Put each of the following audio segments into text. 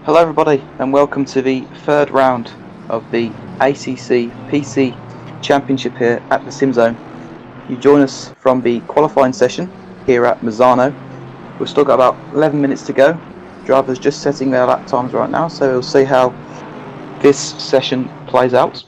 Hello everybody and welcome to the third round of the ACC PC Championship here at the SimZone. You join us from the qualifying session here at Misano. We've still got about 11 minutes to go. Drivers just setting their lap times right now, so we'll see how this session plays out.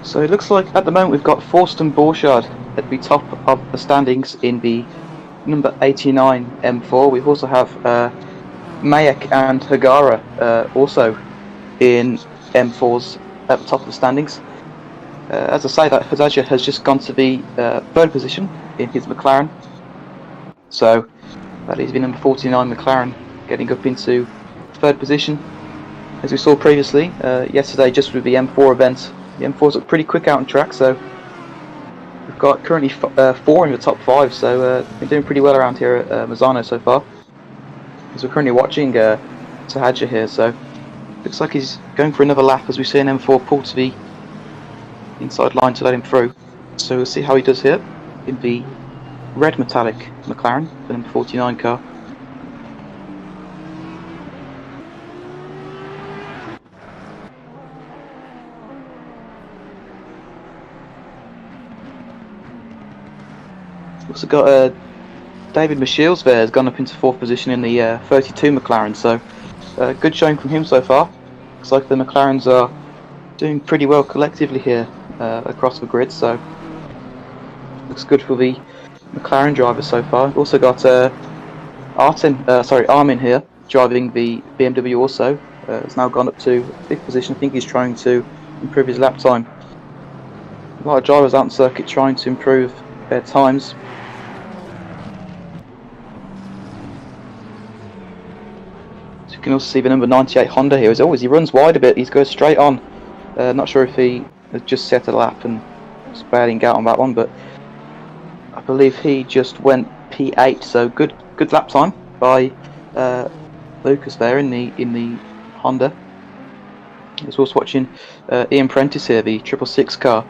So it looks like at the moment we've got T.Borchardt at the top of the standings in the number 89 M4. We also have Mayek and Hagara also in M4s at the top of the standings. As I say, that Hazaja has just gone to the third position in his McLaren. So that is the number 49 McLaren getting up into third position. As we saw previously, yesterday just with the M4 event, the M4s look pretty quick out on track, so we've got currently 4 in the top 5, so been doing pretty well around here at Misano so far. As we're currently watching Tahaja here, so looks like he's going for another lap as we see an M4 pull to the inside line to let him through. So we'll see how he does here in the red metallic McLaren, the number 49 car. Also got David Michiels there has gone up into 4th position in the 32 McLaren, so good showing from him so far. Looks like the McLarens are doing pretty well collectively here across the grid, so looks good for the McLaren drivers so far. Also got Armin here driving the BMW also. Has now gone up to 5th position. I think he's trying to improve his lap time. A lot of drivers out on circuit trying to improve their times. So you can also see the number 98 Honda here. As always, he runs wide a bit. He goes straight on. Not sure if he has just set a lap and was bailing out on that one, but I believe he just went P8. So good lap time by Lucas there in the Honda. I was also watching Ian Prentice here, the 666 car,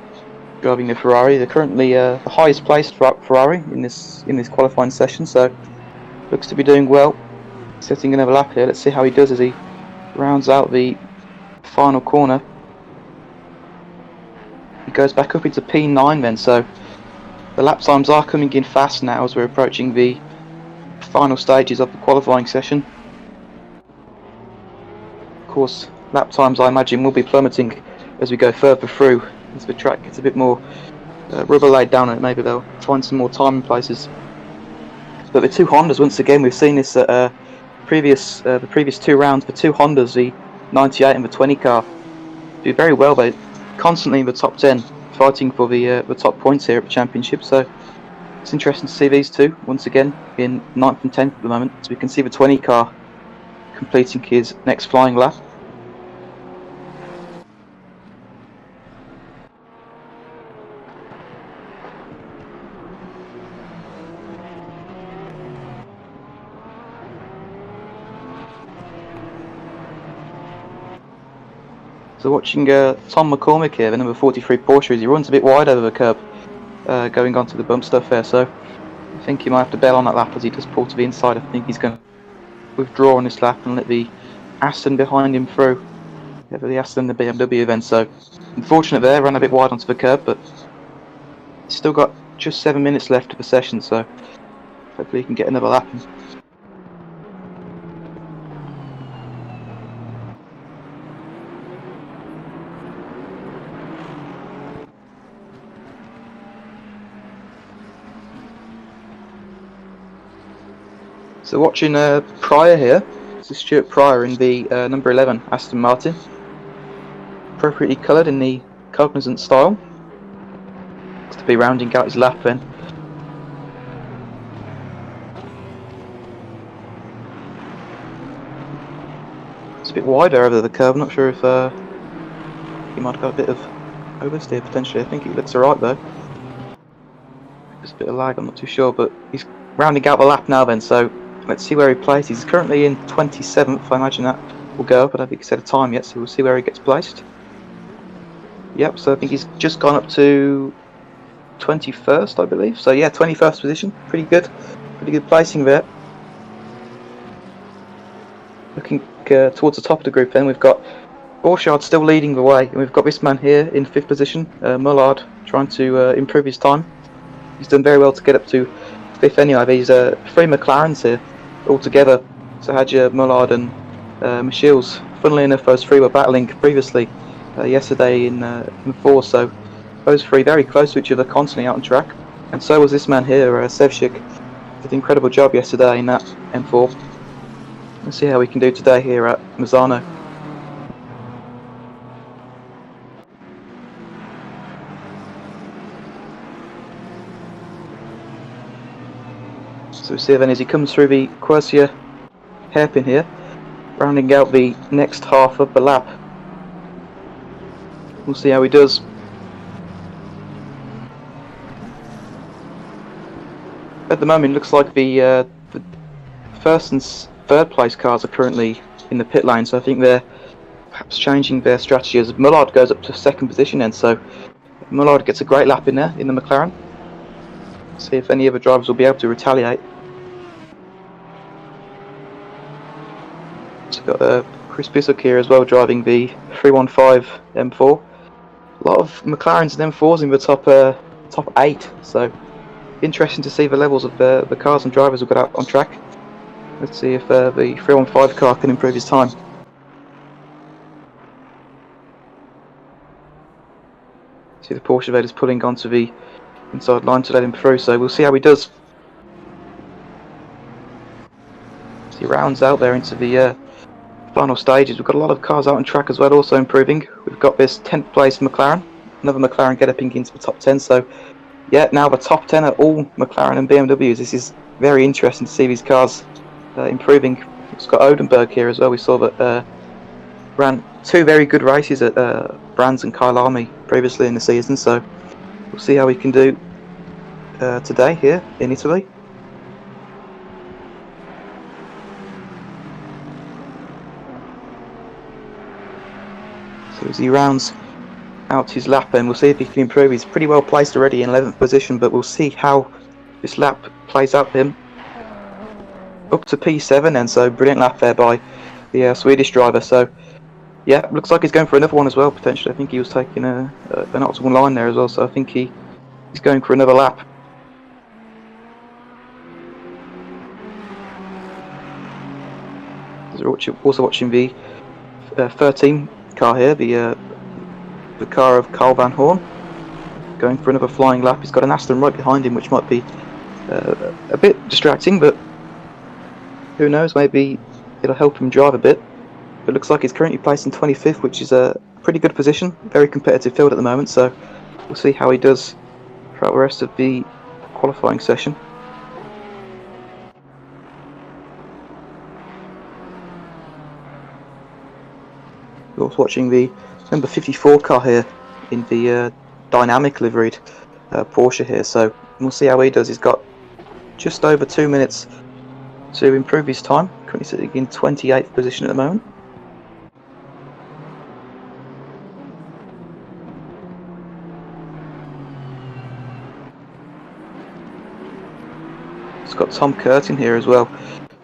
driving the Ferrari. They're currently the highest placed Ferrari in this qualifying session, so looks to be doing well. Setting another lap here. Let's see how he does as he rounds out the final corner. He goes back up into P9 then, so the lap times are coming in fast now as we're approaching the final stages of the qualifying session. Of course, lap times I imagine will be plummeting as we go further through, as the track gets a bit more rubber laid down on it. Maybe they'll find some more time in places. But the two Hondas, once again, we've seen this at the previous 2 rounds. The two Hondas, the 98 and the 20 car, do very well. They're constantly in the top 10, fighting for the top points here at the championship. So it's interesting to see these two once again in 9th and 10th at the moment. So we can see the 20 car completing his next flying lap. So watching Tom McCormick here, the number 43 Porsche, he runs a bit wide over the curb, going onto the bump stuff there, so I think he might have to bail on that lap as he does pull to the inside. I think he's going to withdraw on this lap and let the Aston behind him through. Yeah, the Aston and the BMW event, so unfortunate there, ran a bit wide onto the curb, but he's still got just 7 minutes left of the session, so hopefully he can get another lap. So watching Pryor here, this is Stuart Pryor in the number 11 Aston Martin, appropriately coloured in the cognizant style. Looks to be rounding out his lap then. It's a bit wider over the curve. I'm not sure if he might have got a bit of oversteer potentially. I think he looks alright though. Just a bit of lag, I'm not too sure, but he's rounding out the lap now then, so let's see where he places. He's currently in 27th. I imagine that will go up. I don't think he set a time yet, so we'll see where he gets placed. Yep, so I think he's just gone up to 21st, I believe. So yeah, 21st position, pretty good placing there. Looking towards the top of the group, then we've got Borchardt still leading the way, and we've got this man here in 5th position, Mullard, trying to improve his time. He's done very well to get up to 5th anyway. These 3 McLarens here all together. So had your Mullard and Michiels. Funnily enough, those 3 were battling previously yesterday in 4, so those 3 very close to each other, constantly out on track. And so was this man here, Sevchik. Did an incredible job yesterday in that M4. Let's see how we can do today here at Misano. So we see then as he comes through the Corsa hairpin here, rounding out the next half of the lap. We'll see how he does. At the moment, it looks like the first and third place cars are currently in the pit lane, so I think they're perhaps changing their strategy as Mullard goes up to 2nd position then, so Mullard gets a great lap in there in the McLaren. See if any other drivers will be able to retaliate. So we've got Chris Bissell here as well, driving the 315 M4. A lot of McLarens and M4s in the top 8, so interesting to see the levels of the cars and drivers who got out on track. Let's see if the 315 car can improve his time. See the Porsche Vader's pulling onto the inside line to let him through, so we'll see how he does. So he rounds out there into the final stages. We've got a lot of cars out on track as well, also improving. We've got this 10th place McLaren, another McLaren galloping into the top 10, so yeah, now the top 10 are all McLaren and BMWs. This is very interesting to see these cars improving. It's got Odenberg here as well. We saw that ran 2 very good races at Brands and Kyle Army previously in the season, so we'll see how we can do today here in Italy. So as he rounds out his lap, and we'll see if he can improve. He's pretty well placed already in 11th position, but we'll see how this lap plays out for him. Up to P7, and so brilliant lap there by the Swedish driver. So yeah, looks like he's going for another one as well, potentially. I think he was taking an optimal line there as well, so I think he's going for another lap. We're also watching the 13 car here, the car of Carl Van Horn, going for another flying lap. He's got an Aston right behind him, which might be a bit distracting, but who knows, maybe it'll help him drive a bit. But it looks like he's currently placed in 25th, which is a pretty good position. Very competitive field at the moment, so we'll see how he does throughout the rest of the qualifying session. We're also watching the number 54 car here in the dynamic liveried Porsche here, so we'll see how he does. He's got just over 2 minutes to improve his time, currently sitting in 28th position at the moment. It's got Tom Curtin here as well,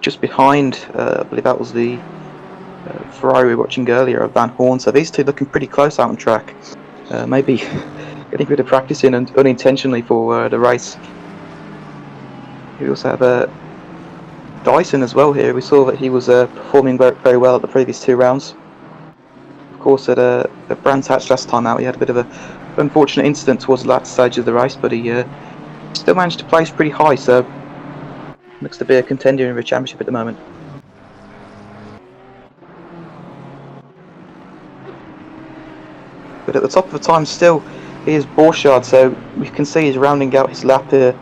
just behind, I believe that was the Ferrari we were watching earlier of Van Horn, so these two looking pretty close out on track. Maybe getting a bit of practice in and unintentionally for the race. We also have Dyson as well here. We saw that he was performing very well at the previous 2 rounds. Of course, at Brands Hatch last time out, he had a bit of an unfortunate incident towards the latter stage of the race, but he still managed to place pretty high, so looks to be a contender in the championship at the moment. But at the top of the time still is Borchardt, so we can see he's rounding out his lap here.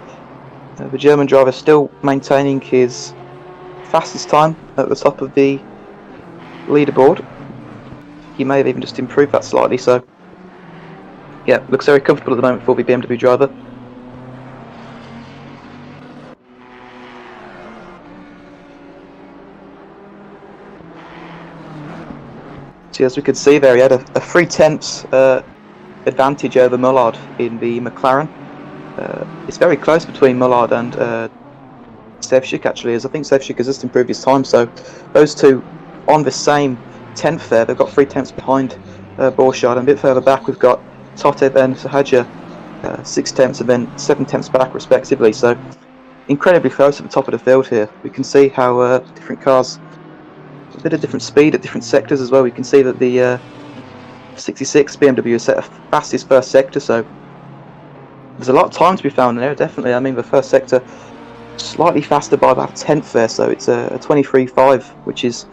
The German driver still maintaining his fastest time at the top of the leaderboard. He may have even just improved that slightly, so yeah, looks very comfortable at the moment for the BMW driver. So as we could see there, he had a 3/10 advantage over Mullard in the McLaren. It's very close between Mullard and Sevcik, actually, as I think Sevcik has just improved his time. So those two on the same 10th there. They've got 3 tenths behind Borchardt, and a bit further back we've got Totev and Sahaja, 6 tenths and then 7 tenths back respectively. So incredibly close at the top of the field here. We can see how different cars, a bit of different speed at different sectors as well. We can see that the 66 BMW has set a fastest first sector, so there's a lot of time to be found there, definitely. I mean, the first sector slightly faster by about a tenth there, so it's a 23.5, which is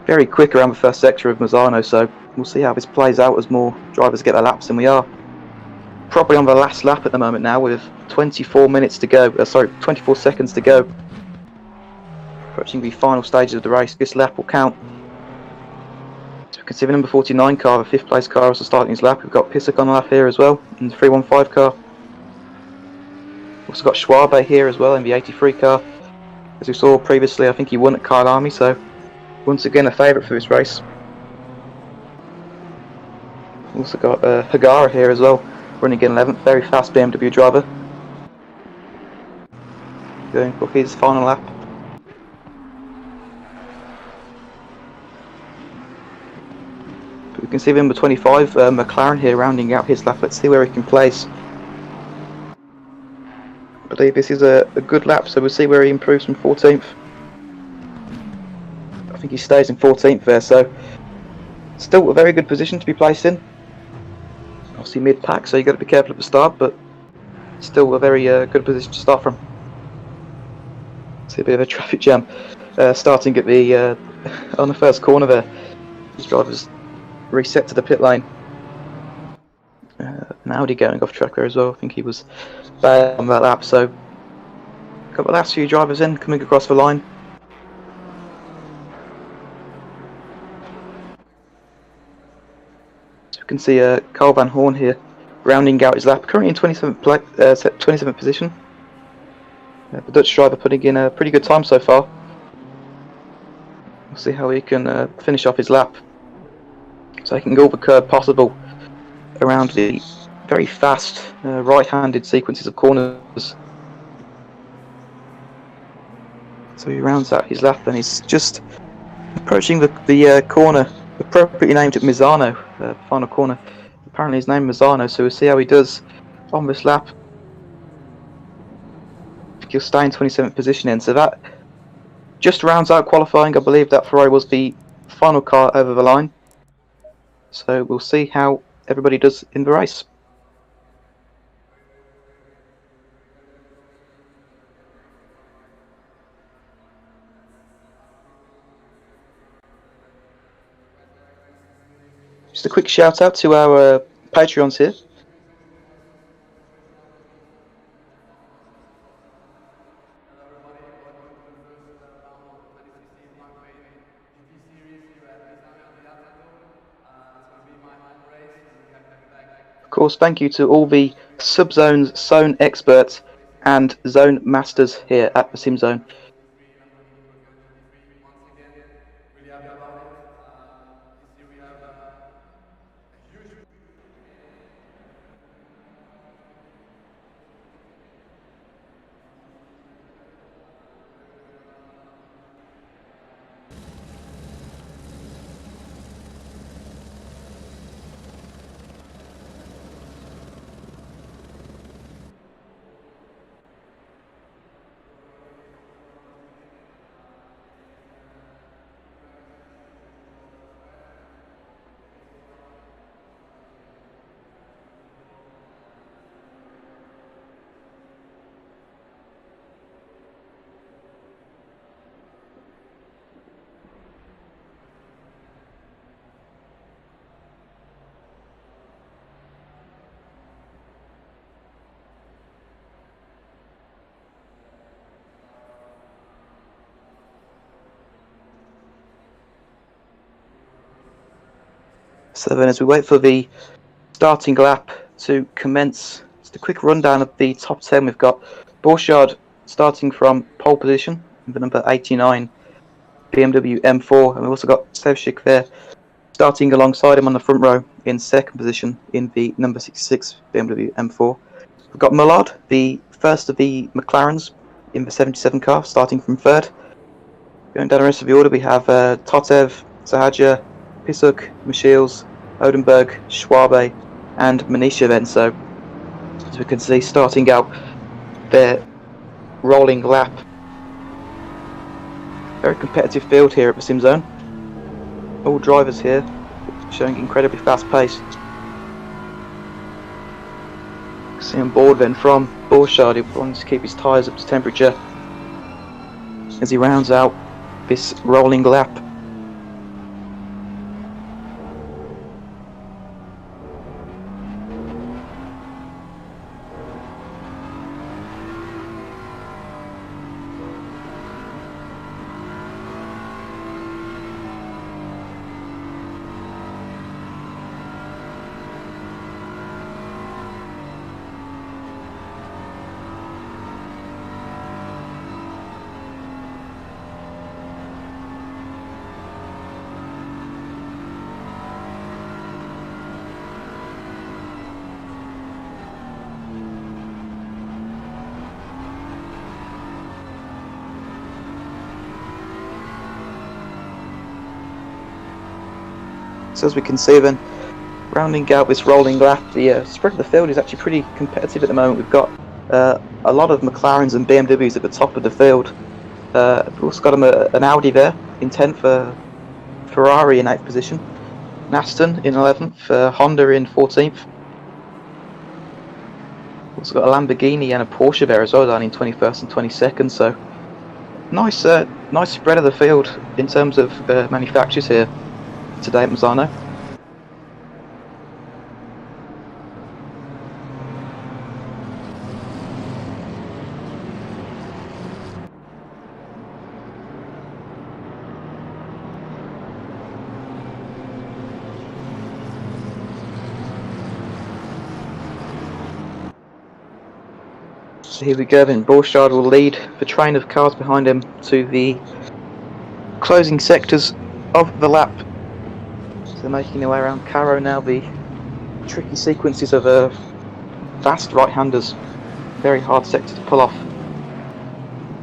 very quick around the first sector of Misano. So we'll see how this plays out as more drivers get their laps, and we are probably on the last lap at the moment now with 24 minutes to go. 24 seconds to go. Approaching the final stages of the race. This lap will count. So we can see the number 49 car, the 5th place car, also starting his lap. We've got Pisek on the lap here as well, in the 315 car. Also got Schwabe here as well in the 83 car. As we saw previously, I think he won at Kyle Army, so once again a favourite for this race. Also got Hagara here as well, running in 11th, very fast BMW driver. Going for his final lap. But we can see number 25, McLaren here, rounding out his lap. Let's see where he can place. I believe this is a good lap, so we'll see where he improves from 14th. I think he stays in 14th there, so still a very good position to be placed in. Obviously mid-pack, so you've got to be careful at the start, but still a very good position to start from. See a bit of a traffic jam starting at the on the first corner there. These drivers reset to the pit lane. An Audi going off track there as well. I think he was bad on that lap, so got the last few drivers in coming across the line. So we can see Carl Van Horn here rounding out his lap, currently in 27th position. The Dutch driver putting in a pretty good time so far. We'll see how he can finish off his lap. So he can go all the curb possible around the very fast right-handed sequences of corners. So he rounds out his lap and he's just approaching the corner appropriately named at Misano, the final corner. Apparently his name is Misano, so we'll see how he does on this lap. I think he'll stay in 27th position in, so that just rounds out qualifying. I believe that Ferrari was the final car over the line. So we'll see how everybody does in the race. Just a quick shout out to our Patreons here. Of course, thank you to all the SubZone's zone experts and zone masters here at the SimZone. So then as we wait for the starting lap to commence, just a quick rundown of the top 10. We've got Borchardt starting from pole position, the number 89 BMW M4, and we've also got Sevcik there Starting alongside him on the front row in second position in the number 66 BMW M4. We've got Mullard, the first of the McLarens in the 77 car, starting from third. Going down the rest of the order, we have Totev, Sahadja, Pisuk, Michiels, Odenberg, Schwabe, and Manisha then. So, as we can see, starting out their rolling lap. Very competitive field here at the SimZone. All drivers here showing incredibly fast pace. See on board then from Borchardt, who wants to keep his tyres up to temperature as he rounds out this rolling lap. So as we can see then, rounding out this rolling lap, the spread of the field is actually pretty competitive at the moment. We've got a lot of McLarens and BMWs at the top of the field. We've also got an Audi there in 10th, Ferrari in 8th position, an Aston in 11th, Honda in 14th. Also got a Lamborghini and a Porsche there as well, down in 21st and 22nd. So nice spread of the field in terms of manufacturers here today at Misano. So here we go then, Borchardt will lead the train of cars behind him to the closing sectors of the lap. So making their way around Caro now, the tricky sequences of fast right-handers. Very hard sector to pull off.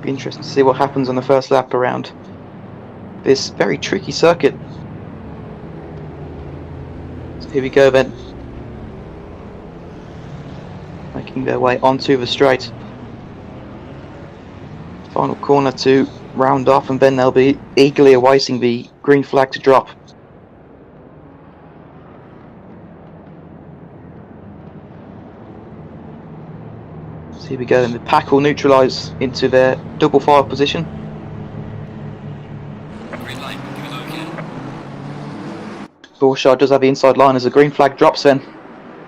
Be interesting to see what happens on the first lap around this very tricky circuit. So here we go then. Making their way onto the straight. Final corner to round off, and then they'll be eagerly awaiting the green flag to drop. So here we go, and the pack will neutralise into their double file position. Green light, give it low again. Borchardt does have the inside line as the green flag drops then.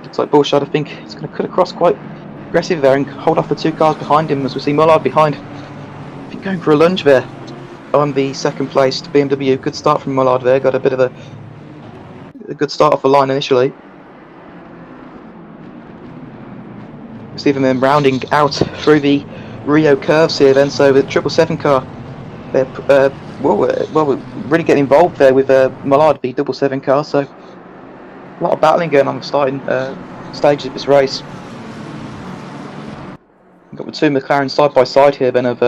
Looks like Borchardt, I think, is going to cut across quite aggressive there and hold off the two cars behind him, as we see Mullard behind. I think going for a lunge there on the second placed BMW. Good start from Mullard there, got a bit of a good start off the line initially. We see them then rounding out through the Rio curves here then, so the 777 car, they're we're really getting involved there with Mullard, the 777 car, so a lot of battling going on the starting stages of this race. We've got the two McLaren side by side here then of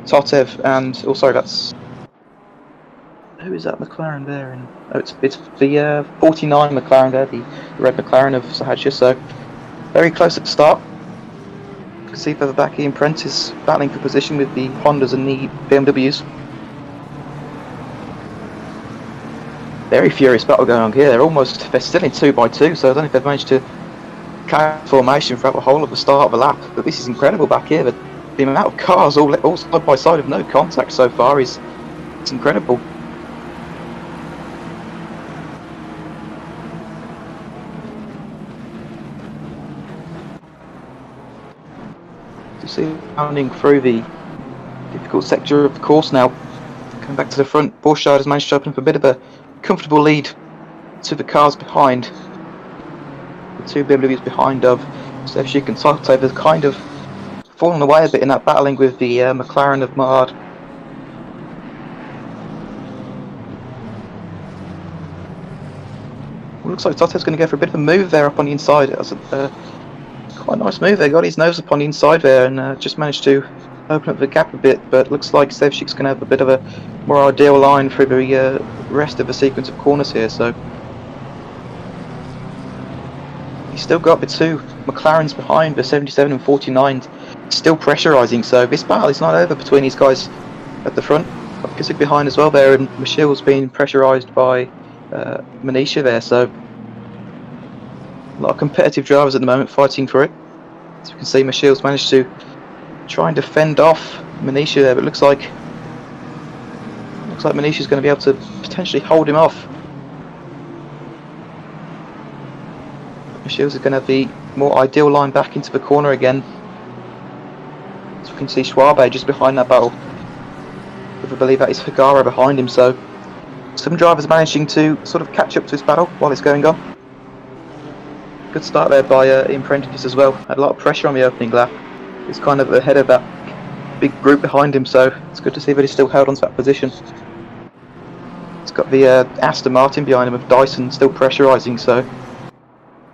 Totev and, oh sorry, that's, who is that McLaren there? And oh, it's the 49 McLaren there, the red McLaren of Sahadja. So very close at the start. You can see further back Ian Prentice battling for position with the Hondas and the BMWs. Very furious battle going on here. They're still in 2x2, so I don't know if they've managed to carry formation throughout the whole of the start of the lap. But this is incredible back here. The amount of cars all side by side with no contact so far it's incredible. You see, rounding through the difficult sector of the course now. Coming back to the front, Borchardt has managed to open up a bit of a comfortable lead to the cars behind. The two BMWs behind of Stefchik and Totev have kind of fallen away a bit in that battling with the McLaren of Mullard. looks like Totte's going to go for a bit of a move there up on the inside. That's quite a nice move there. Got his nose up on the inside there and just managed to open up the gap a bit. But looks like Sevcik's going to have a bit of a more ideal line for the rest of the sequence of corners here. So he's still got the two McLarens behind, the 77 and 49, still pressurising. So this battle is not over between these guys at the front. Got Pisak behind as well there, and Michel's being pressurised by Manisha there. So a lot of competitive drivers at the moment fighting for it. As you can see, Michel's managed to try and defend off Manisha there, but looks like Manisha's going to be able to potentially hold him off. Michel's is going to have the more ideal line back into the corner again. As we can see, Schwabe just behind that battle. I believe that is Hagara behind him. So some drivers managing to sort of catch up to this battle while it's going on. Good start there by Imprentice as well. Had a lot of pressure on the opening lap. He's kind of ahead of that big group behind him, so it's good to see that he's still held on to that position. He's got the Aston Martin behind him with Dyson still pressurising, so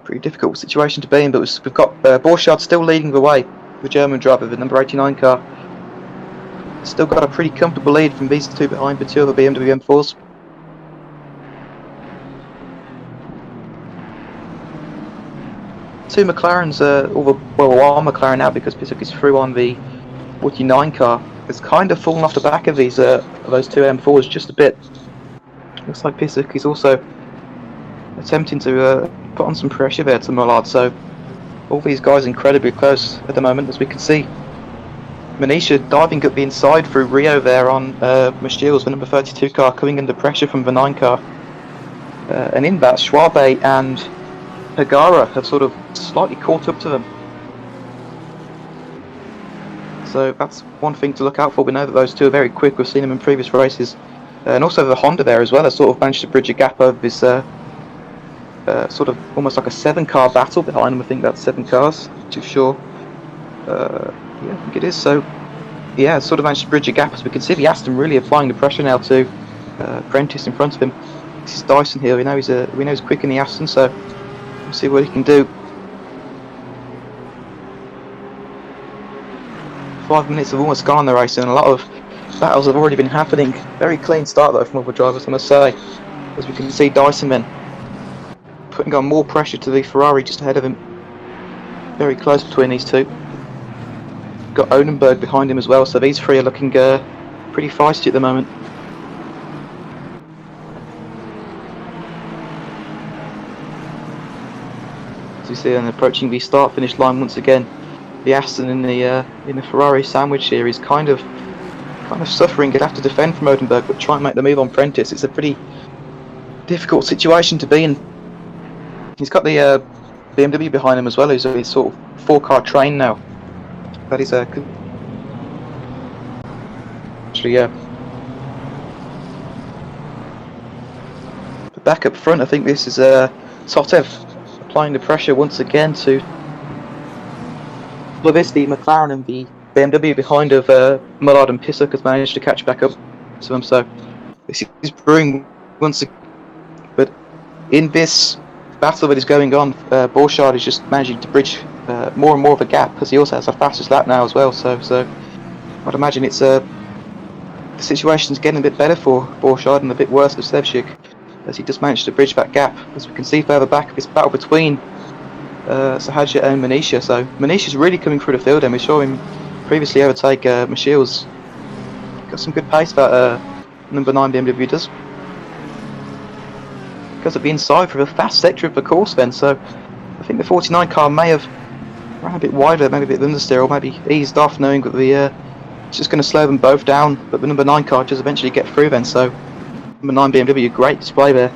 pretty difficult situation to be in. But we've got Borchardt still leading the way, the German driver, the number 89 car. Still got a pretty comfortable lead from these two behind the two other BMW M4s. Two McLarens, one McLaren now because Pisak is through on the 49 car. It's kind of fallen off the back of these those two M4s just a bit. Looks like Pisak is also attempting to put on some pressure there to Mollard. So all these guys incredibly close at the moment, as we can see. Manisha diving up the inside through Rio there on Michel's, the number 32 car, coming under pressure from the 9 car. And in that, Schwabe and Hagara have sort of slightly caught up to them. So that's one thing to look out for. We know that those two are very quick. We've seen them in previous races. And also the Honda there as well has sort of managed to bridge a gap over this sort of almost like a 7-car battle behind them. I think that's 7 cars, not too sure. Yeah, I think it is. So yeah, sort of managed to bridge a gap. As we can see, the Aston really applying the pressure now to Prentice in front of him. This is Dyson here. We know he's quick in the Aston, so we'll see what he can do. 5 minutes have almost gone on the race, and a lot of battles have already been happening. Very clean start though from other drivers, I must say. As we can see, Dyson then putting on more pressure to the Ferrari just ahead of him. Very close between these two. Got Onenberg behind him as well, so these three are looking pretty feisty at the moment. As you see, and approaching the start-finish line once again. The Aston in the Ferrari sandwich here is kind of suffering. He'd have to defend from Odenberg, but try and make the move on Prentice. It's a pretty difficult situation to be in. He's got the BMW behind him as well, who's his sort of 4-car train now. That is actually, yeah. But back up front, I think this is Totev applying the pressure once again to. Well, this the McLaren and the BMW behind of Mullard and Pisak has managed to catch back up to them. So this is brewing once again. But in this battle that is going on, Borchardt is just managing to bridge more and more of a gap, because he also has the fastest lap now as well. So I'd imagine it's the situation's getting a bit better for Borchardt and a bit worse for Sevcik, as he just managed to bridge that gap. As we can see further back, this battle between Sahajit and Manisha. So Manisha's really coming through the field, and we saw him previously overtake Michel's. Got some good pace that number 9 BMW does. Goes up the inside for a fast sector of the course then, so I think the 49 car may have ran a bit wider, maybe a bit understeer, or maybe eased off, knowing that it's just going to slow them both down. But the number 9 car does eventually get through then, so number 9 BMW, great display there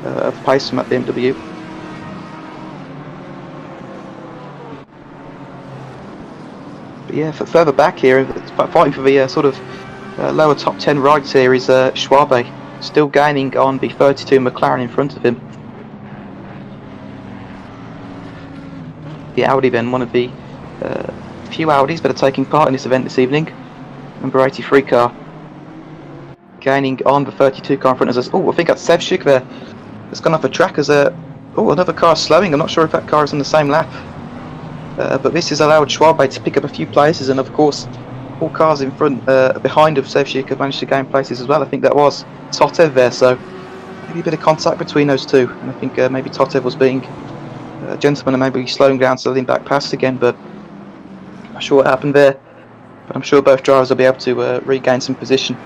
of pace from that BMW. But yeah, further back here, it's fighting for the sort of lower top 10 rides here is Schwabe, still gaining on the 32 McLaren in front of him. The Audi then, one of the few Audis that are taking part in this event this evening. Number 83 car gaining on the 32 car in front of us. Oh, I think that's Sevcik there. It's gone off the track as Oh, another car slowing. I'm not sure if that car is on the same lap. But this has allowed Schwabe to pick up a few places, and of course, all cars in front, behind of Sevcik have managed to gain places as well. I think that was Totev there, so maybe a bit of contact between those two. And I think maybe Totev was being a gentleman and maybe slowing down so letting back past again, but I'm not sure what happened there. But I'm sure both drivers will be able to regain some position.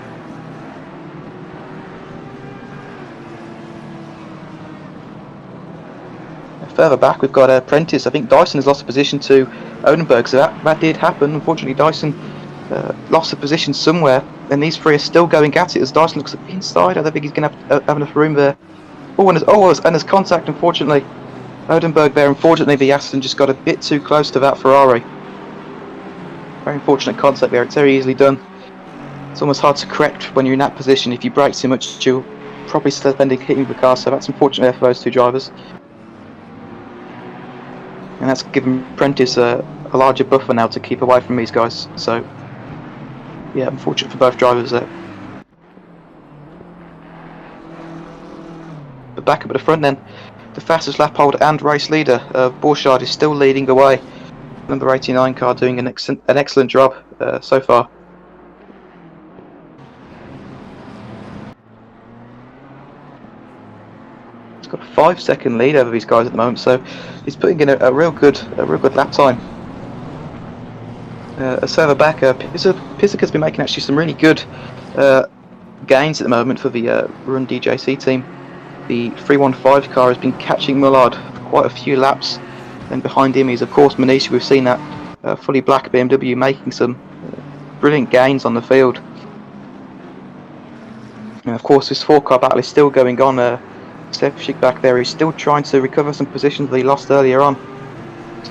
Further back, we've got Prentice. I think Dyson has lost a position to Odenberg, so that did happen. Unfortunately, Dyson lost a position somewhere, and these three are still going at it as Dyson looks inside. I don't think he's going to have enough room there. And there's contact, unfortunately. Odenberg there, unfortunately, the Aston just got a bit too close to that Ferrari. Very unfortunate contact there. It's very easily done. It's almost hard to correct when you're in that position. If you brake too much, you'll probably start ending hitting the car, so that's unfortunate for those two drivers. And that's given Prentice a larger buffer now to keep away from these guys. So, yeah, unfortunate for both drivers there. But back up at the front then, the fastest lap holder and race leader, Borchardt, is still leading away. Number 89 car doing an excellent job so far. He's got a 5-second lead over these guys at the moment, so he's putting in a real good lap time. Further back, Pisika's been making actually some really good gains at the moment for the Run DJC team. The 315 car has been catching Mullard for quite a few laps, and behind him is of course Manish. We've seen that fully black BMW making some brilliant gains on the field. And of course this 4-car battle is still going on. Sevcik back there is still trying to recover some positions that he lost earlier on.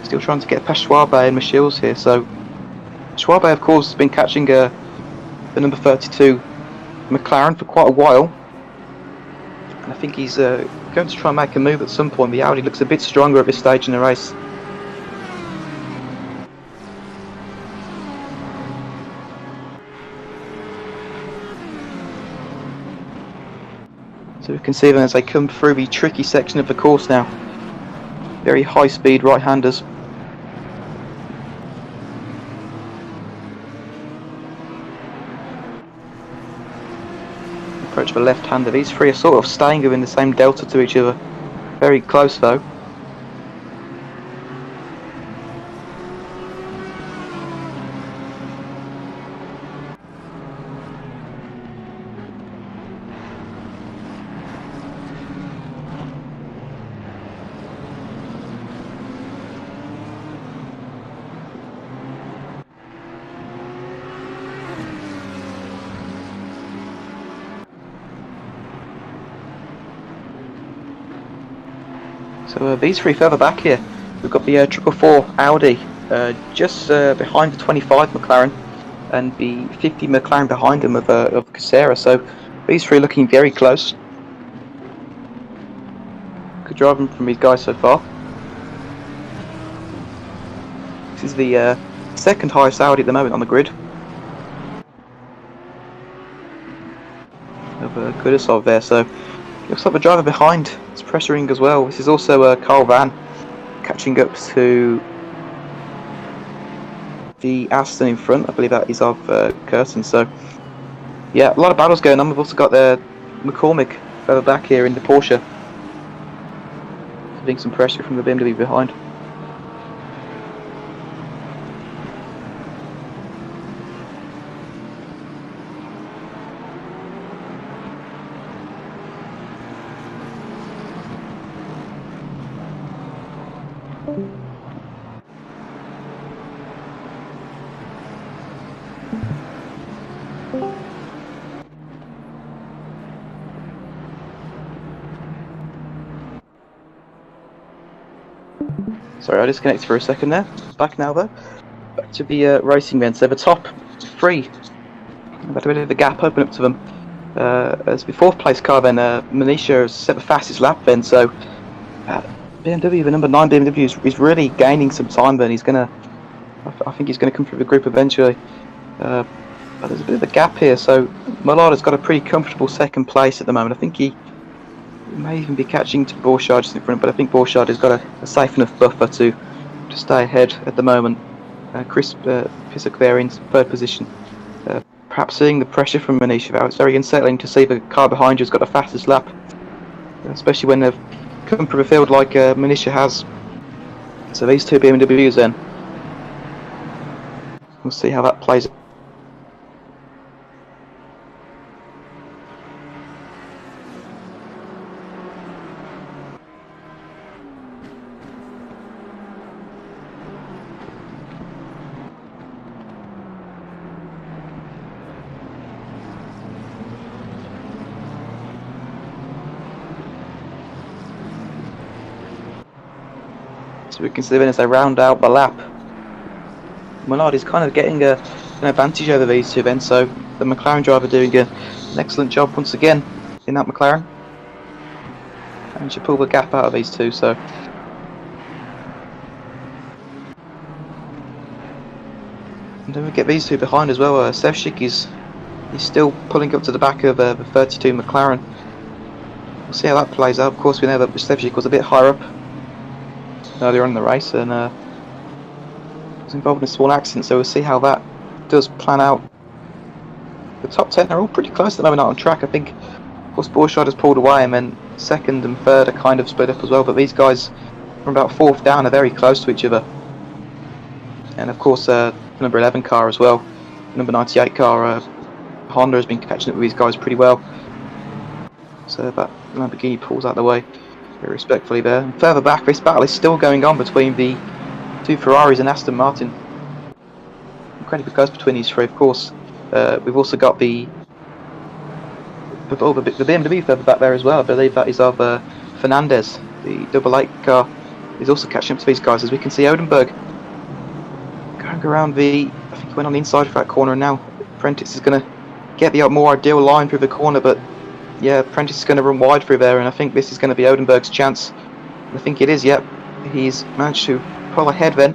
Still trying to get past Schwabe and Michiels here. So Schwabe, of course, has been catching the number 32 McLaren for quite a while. And I think he's going to try and make a move at some point. The Audi looks a bit stronger at this stage in the race. So we can see them as they come through the tricky section of the course now. Very high speed right-handers. Approach the left-hander. These three are sort of staying within the same delta to each other. Very close though. So these three further back here, we've got the 444 Audi just behind the 25 McLaren and the 50 McLaren behind them of Casera. So these three are looking very close. Good driving from these guys so far. This is the second highest Audi at the moment on the grid. Of Kudasov there, so looks like the driver behind is pressuring as well. This is also Carl Van catching up to the Aston in front. I believe that is of Curtin. So yeah, a lot of battles going on. We've also got McCormick further back here in the Porsche, putting some pressure from the BMW behind. Sorry, I disconnected for a second there. Back now though. Back to the racing then. So the top three, about a bit of a gap open up to them. As the fourth place car then, Manisha has set the fastest lap then. So BMW, the number 9 BMW is really gaining some time then. I think he's gonna come through the group eventually. But there's a bit of a gap here. So Mullard has got a pretty comfortable second place at the moment. I think he may even be catching T.Borchardt just in front, but I think Borchardt has got a safe enough buffer to stay ahead at the moment. Chris Pisak there in third position. Perhaps seeing the pressure from Manish, it's very unsettling to see the car behind you has got the fastest lap, especially when they've come from a field like Manisha has. So these two BMWs then, we'll see how that plays. So we can see then as they round out the lap, Millard is kind of getting an advantage over these two then, so the McLaren driver doing an excellent job once again in that McLaren. And should pull the gap out of these two, so. And then we get these two behind as well. Sevcik is still pulling up to the back of the 32 McLaren. We'll see how that plays out. Of course we know that Sevcik was a bit higher up earlier on in the race and was involved in a small accident, so we'll see how that does plan out. The top 10 are all pretty close at the moment out on track. I think, of course, Borchardt has pulled away and then second and third are kind of split up as well, but these guys from about fourth down are very close to each other. And of course the number 11 car as well, number 98 car, Honda has been catching up with these guys pretty well. So that Lamborghini pulls out the way very respectfully there. And further back, this battle is still going on between the two Ferraris and Aston Martin. Incredibly close between these three, of course. We've also got the BMW further back there as well. I believe that is of Fernandez. The double 8 car is also catching up to these guys, as we can see Odenberg going around I think he went on the inside for that corner, and now Prentice is going to get the more ideal line through the corner, but yeah, Prentice is going to run wide through there, and I think this is going to be Odenberg's chance. I think it is, yep. He's managed to pull ahead then.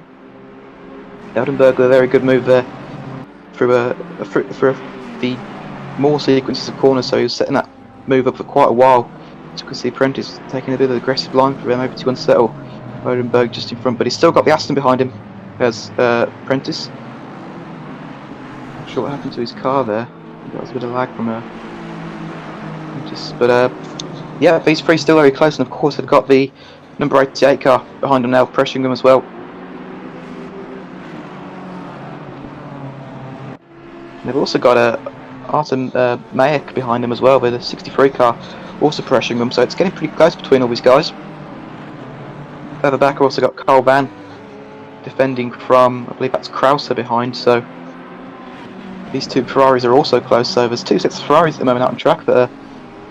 Odenberg with a very good move there through the more sequences of corners, so he was setting that move up for quite a while. As you can see, Prentice taking a bit of an aggressive line for him over to unsettle Odenberg just in front, but he's still got the Aston behind him as Prentice. Not sure what happened to his car there. That was a bit of lag from Prentice, but yeah, these three still very close, and of course they've got the number 88 car behind them now, pressuring them as well. They've also got Artem Mayek behind them as well, with a 63 car also pressuring them, so it's getting pretty close between all these guys. Further back, I've also got Carl Van defending from, I believe that's Krauser behind, so these two Ferraris are also close, so there's two sets of Ferraris at the moment out on track that are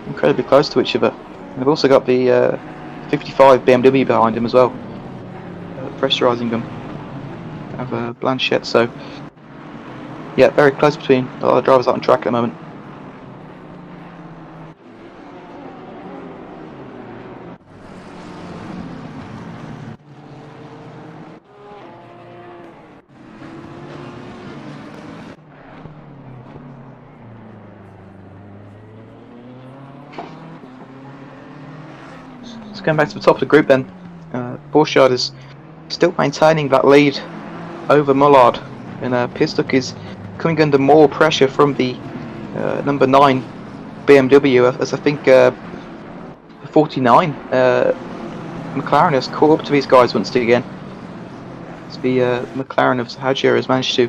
incredibly close to each other. And they've also got the 55 BMW behind him as well, pressurising them. Have Blanchette, so yeah, very close between a lot of drivers out on track at the moment. So going back to the top of the group then, Borchardt is still maintaining that lead over Mullard, and Pistok is coming under more pressure from the number 9 BMW, as I think 49 McLaren has caught up to these guys once again. As the McLaren of Sahajir has managed to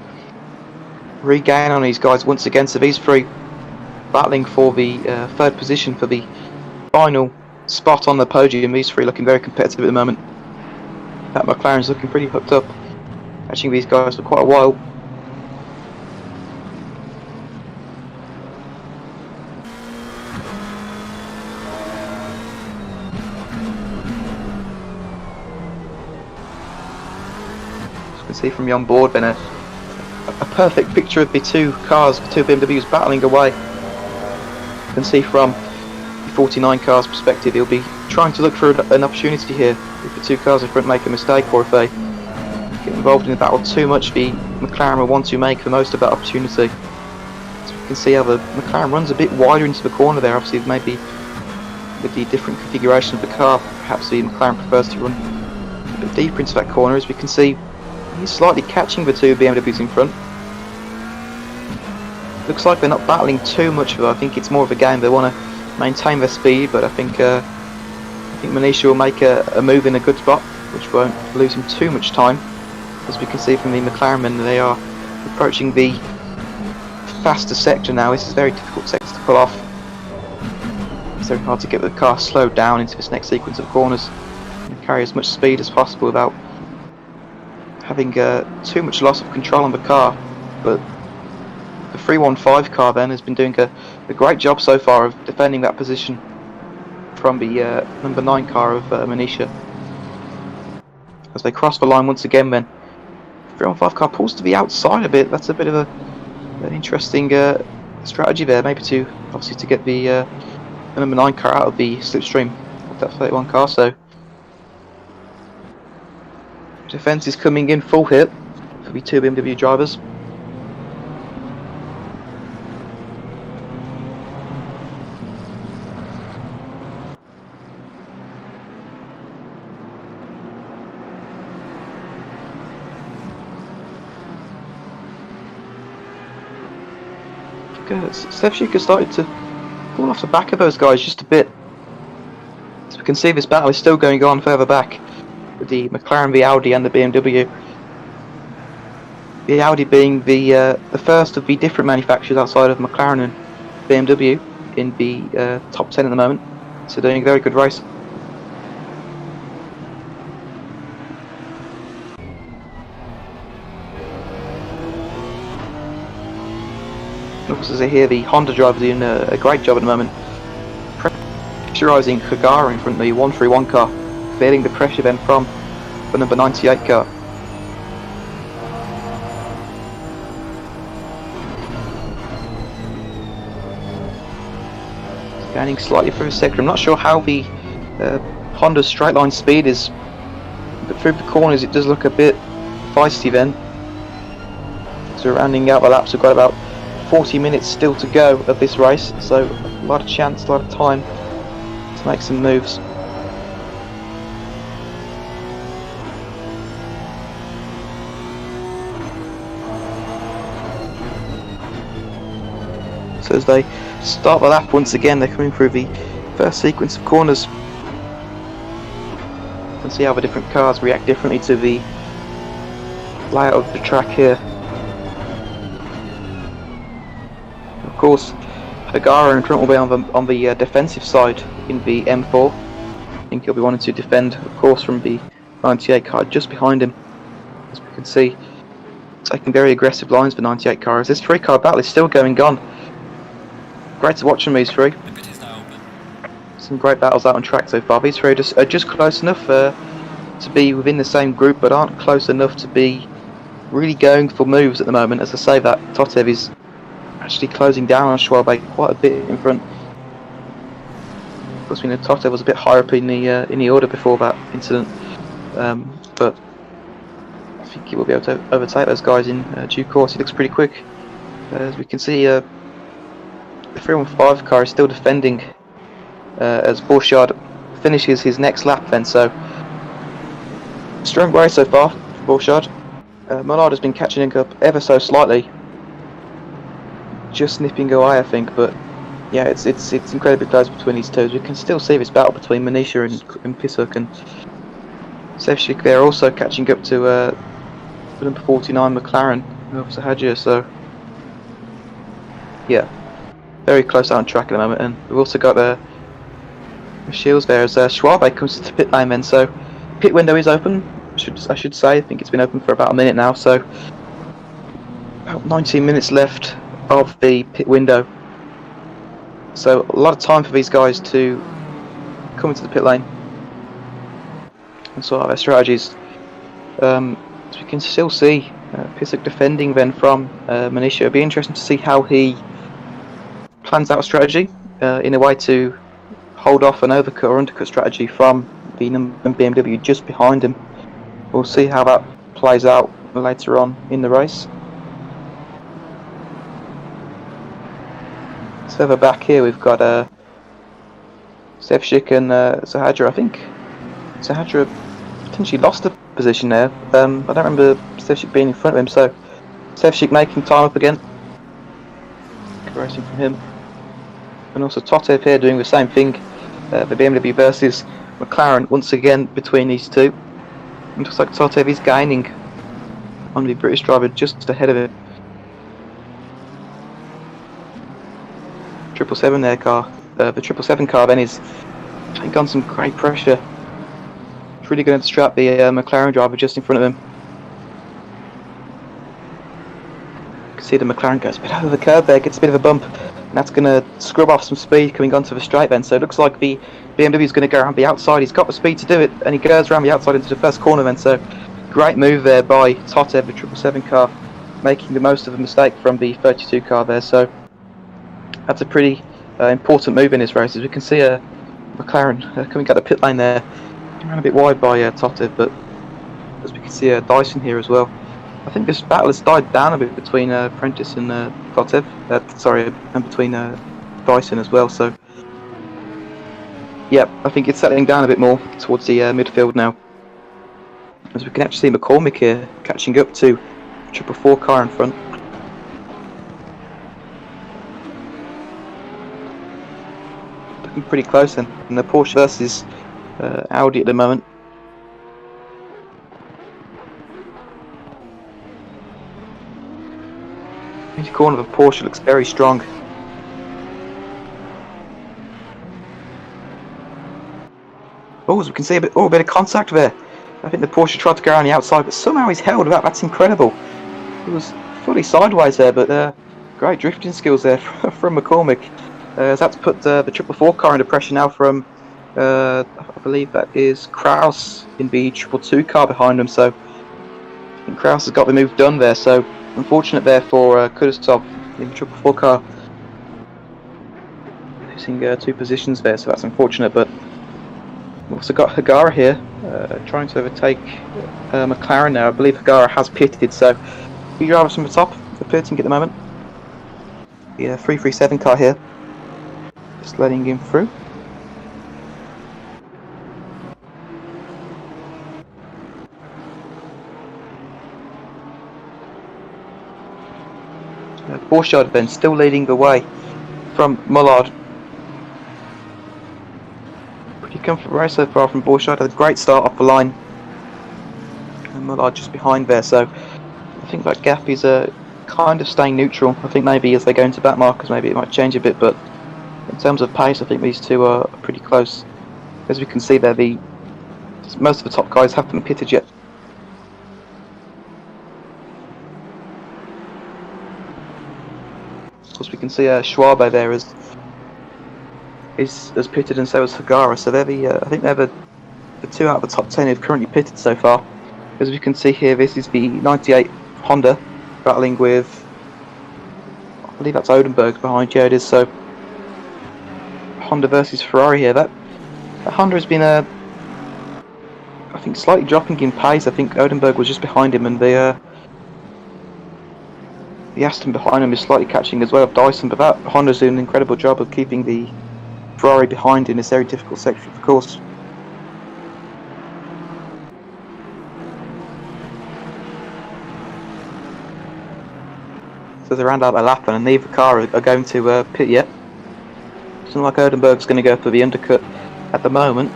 regain on these guys once again, so these three battling for the third position for the final spot on the podium. These three looking very competitive at the moment. That McLaren's looking pretty hooked up, catching these guys for quite a while. As you can see from the onboard, then a perfect picture of the two cars, the two BMWs battling away. You can see from 49 cars perspective, he'll be trying to look for an opportunity here. If the two cars in front make a mistake, or if they get involved in the battle too much, the McLaren will want to make the most of that opportunity. So you can see how the McLaren runs a bit wider into the corner there. Obviously maybe with the different configuration of the car. Perhaps the McLaren prefers to run a bit deeper into that corner. As we can see, he's slightly catching the two BMWs in front. Looks like they're not battling too much, though. I think it's more of a game. They want to maintain their speed, but I think Manish will make a move in a good spot, which won't lose him too much time. As we can see from the McLaren men, they are approaching the faster sector now. This is a very difficult sector to pull off. It's very hard to get the car slowed down into this next sequence of corners and carry as much speed as possible without having too much loss of control on the car. But the 315 car then has been doing a great job so far of defending that position from the number 9 car of Manisha. As they cross the line once again, then 315 car pulls to the outside a bit. That's a bit of an interesting strategy there, maybe to get the number 9 car out of the slipstream of that 31 car. So defence is coming in full hit for the two BMW drivers. Sevchik has started to pull off the back of those guys just a bit. So we can see this battle is still going on further back with the McLaren, the Audi and the BMW. The Audi being the first of the different manufacturers outside of McLaren and BMW in the top 10 at the moment. So doing a very good race. As I hear the Honda driver doing a great job at the moment, pressurising Hagara in front of the 131 car, feeling the pressure then from the number 98 car. Scanning slightly through the sector. I'm not sure how the Honda's straight line speed is, but through the corners it does look a bit feisty then. So rounding out the laps, we've got about 40 minutes still to go of this race, so a lot of chance, a lot of time to make some moves. So as they start the lap once again, they're coming through the first sequence of corners. You can see how the different cars react differently to the layout of the track here. Of course, Hagara in front will be on the defensive side in the M4. I think he'll be wanting to defend, of course, from the 98 car just behind him. As we can see, taking very aggressive lines for 98 cars. This 3-car battle is still going on. Great to watch from these three. Some great battles out on track so far. These three are just close enough to be within the same group, but aren't close enough to be really going for moves at the moment. As I say, that Totev is actually closing down on Schwalbe quite a bit in front. Of course, we know Totev was a bit higher up in the order before that incident, but I think he will be able to overtake those guys in due course. He looks pretty quick. As we can see, the 315 car is still defending as Borchardt finishes his next lap then. So strong race so far for Borchardt. Mollard has been catching up ever so slightly, just nipping away, I think, but yeah, it's incredibly close between these two. We can still see this battle between Manisha and Pisuk, and Sevchik there also catching up to the number 49 McLaren of Sahajia. So yeah, very close out on track at the moment, and we've also got the shields there as Schwalbe comes to the pit lane then. So pit window is open. I should say. I think it's been open for about a minute now. So about 19 minutes left of the pit window, so a lot of time for these guys to come into the pit lane and sort out their strategies. So we can still see Pisuk defending then from Manisha. It'll be interesting to see how he plans out a strategy in a way to hold off an overcut or undercut strategy from the BMW just behind him. We'll see how that plays out later on in the race. Further back here we've got Sevcik and Zahadra. I think Zahadra potentially lost the position there. I don't remember Sevcik being in front of him, so Sevcik making time up again. Racing from him. And also Totev here doing the same thing. The BMW versus McLaren once again between these two. It looks like Totev is gaining on the British driver just ahead of him. 777 there car. The 777 car then is taking on some great pressure. It's really going to distract the McLaren driver just in front of him. You can see the McLaren goes a bit over the curb there, gets a bit of a bump, and that's going to scrub off some speed coming onto the straight then. So it looks like the BMW is going to go around the outside. He's got the speed to do it, and he goes around the outside into the first corner then. So great move there by Totev, the 777 car, making the most of a mistake from the 32 car there. So that's a pretty important move in this race. As we can see McLaren coming out the pit lane there, ran a bit wide by Totev, but as we can see Dyson here as well. I think this battle has died down a bit between Prentice and Totev, and between Dyson as well. So yeah, I think it's settling down a bit more towards the midfield now. As we can actually see McCormick here catching up to 444 car in front. Looking pretty close then, and the Porsche versus Audi at the moment. The corner of the Porsche looks very strong. Oh, as we can see a bit of contact there. I think the Porsche tried to go around the outside, but somehow he's held that. That's incredible. He was fully sideways there, but great drifting skills there from McCormick. That's put the 444 car under pressure now from, I believe that is Kraus in the 222 car behind him. So I think Kraus has got the move done there. So unfortunate there for Kudasov in the 444 car. Losing 2 positions there, so that's unfortunate. But we've also got Hagara here trying to overtake McLaren now. I believe Hagara has pitted, so few drivers from the top for pitting at the moment. The 337 car here, just letting him through. Borchardt then still leading the way from Mullard. Pretty comfortable race so far from Borchardt. Had a great start off the line, and Mullard just behind there. So I think that gap is kind of staying neutral. I think maybe as they go into back markers, maybe it might change a bit. But in terms of pace, I think these two are pretty close. As we can see there, most of the top guys haven't pitted yet. Of course, we can see Schwabe there has pitted, and so has Hagara. So they're I think they're the 2 out of the top 10 who've currently pitted so far. As we can see here, this is the 98 Honda battling with, I believe that's Odenberg behind. Yeah, it is. So Honda versus Ferrari here. That Honda has been I think slightly dropping in pace. I think Odenberg was just behind him, and the Aston behind him is slightly catching as well of Dyson, but that Honda's doing an incredible job of keeping the Ferrari behind in this very difficult section of the course. So they're around out a lap, and neither car are going to pit yet. It's not like Odenberg's going to go for the undercut at the moment.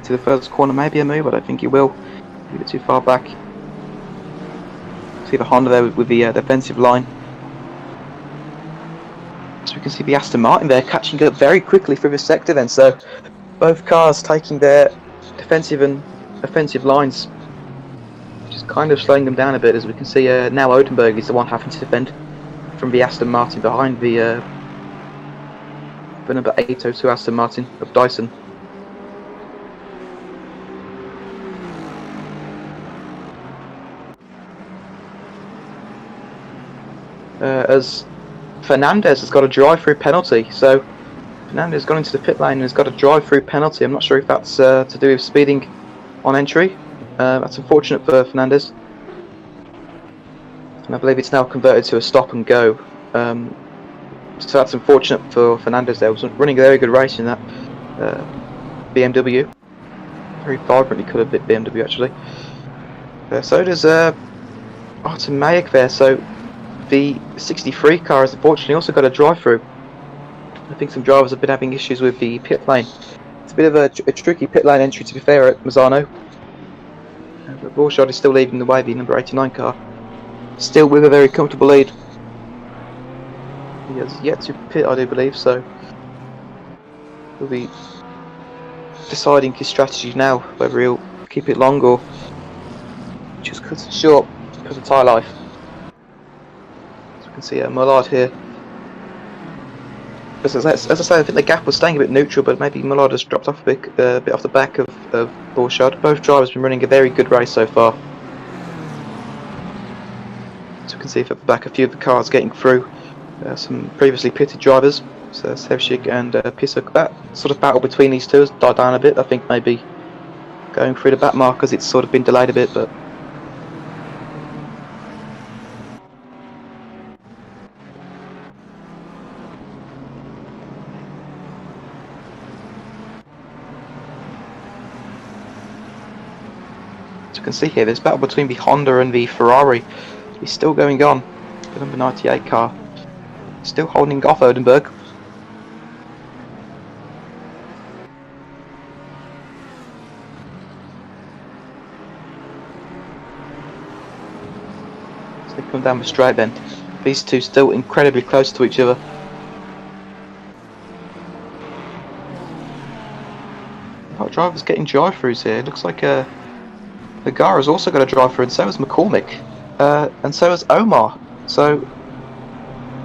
To the first corner, maybe a move, I don't think he will. A bit too far back. See the Honda there with the defensive line. So we can see the Aston Martin there catching up very quickly through this sector then. So both cars taking their defensive and offensive lines, just kind of slowing them down a bit. As we can see now Odenberg is the one having to defend from the Aston Martin behind the number 802 Aston Martin of Dyson. As Fernandez has got a drive-through penalty, so Fernandez has gone into the pit lane and has got a drive-through penalty. I'm not sure if that's to do with speeding on entry. That's unfortunate for Fernandez, and I believe it's now converted to a stop and go. So that's unfortunate for Fernandez there. Was running a very good race in that BMW. Very vibrantly coloured bit BMW actually. So does Artem Mayek there. So the 63 car has unfortunately also got a drive-through. I think some drivers have been having issues with the pit lane. It's a bit of a tricky pit lane entry, to be fair, at Misano. But Borchardt is still leading the way, the number 89 car. Still with a very comfortable lead. He has yet to pit, I do believe, so he'll be deciding his strategy now, whether he'll keep it long or just cut it short because of tyre life. As we can see Mullard here. As I say, I think the gap was staying a bit neutral, but maybe Mullard has dropped off a bit off the back of Borchardt. Both drivers have been running a very good race so far. So we can see at the back a few of the cars getting through. Some previously pitted drivers, so Sevcik and Pisuk. That sort of battle between these two has died down a bit. I think maybe going through the back markers, it's sort of been delayed a bit, but as you can see here, this battle between the Honda and the Ferrari is still going on. The number 98 car still holding off Odenberg. So they come down the straight then. These two still incredibly close to each other. Our drivers getting drive-throughs here. It looks like Hagara's also got a drive-through, and so has McCormick, and so has Omar. So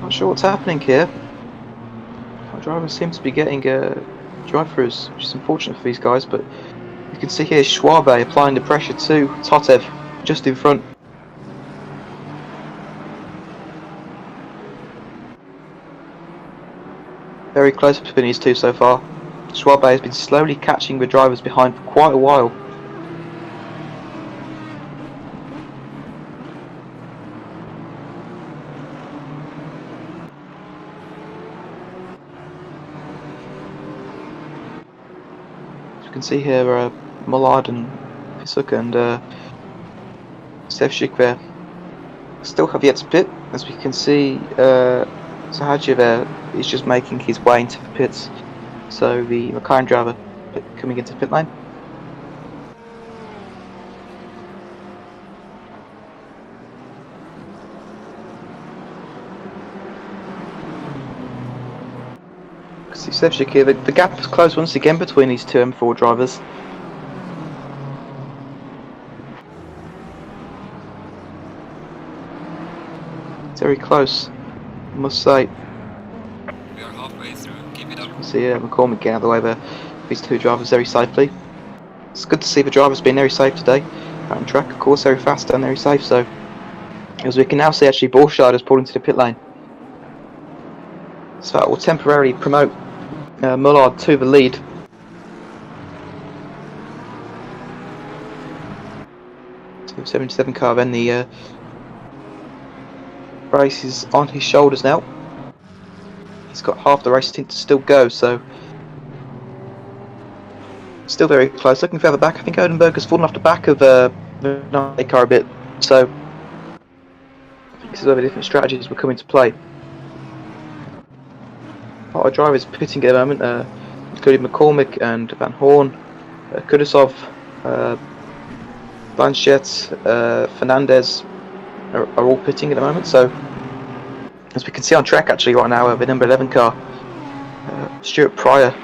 not sure what's happening here. Our drivers seem to be getting drive-throughs, which is unfortunate for these guys, but you can see here Schwabe applying the pressure to Totev just in front. Very close between these two so far. Schwabe has been slowly catching the drivers behind for quite a while. You can see here Mullard and Pisuk and Sevcik there still have yet to pit. As we can see, Sahaji there is just making his way into the pits. So the McLaren driver coming into the pit lane. See Sevcik here, the gap is closed once again between these two M4 drivers. It's very close, I must say. We are halfway through. Keep it up. You can see McCormick getting out of the way there. These two drivers very safely. It's good to see the drivers being very safe today. Out on track, of course, very fast and very safe. So, as we can now see, actually, Borchardt has pulled into the pit lane. So that will temporarily promote Mullard to the lead. So 77 car then, the race is on his shoulders now. He's got half the race to still go, so still very close. Looking further back, I think Odenberg has fallen off the back of the car a bit, so I think this is where the different strategies will come into play. Our driver is pitting at the moment, including McCormick and Van Horn, Kudasov, Blanchett, Fernandez are all pitting at the moment. So, as we can see on track actually right now, the number 11 car, Stuart Pryor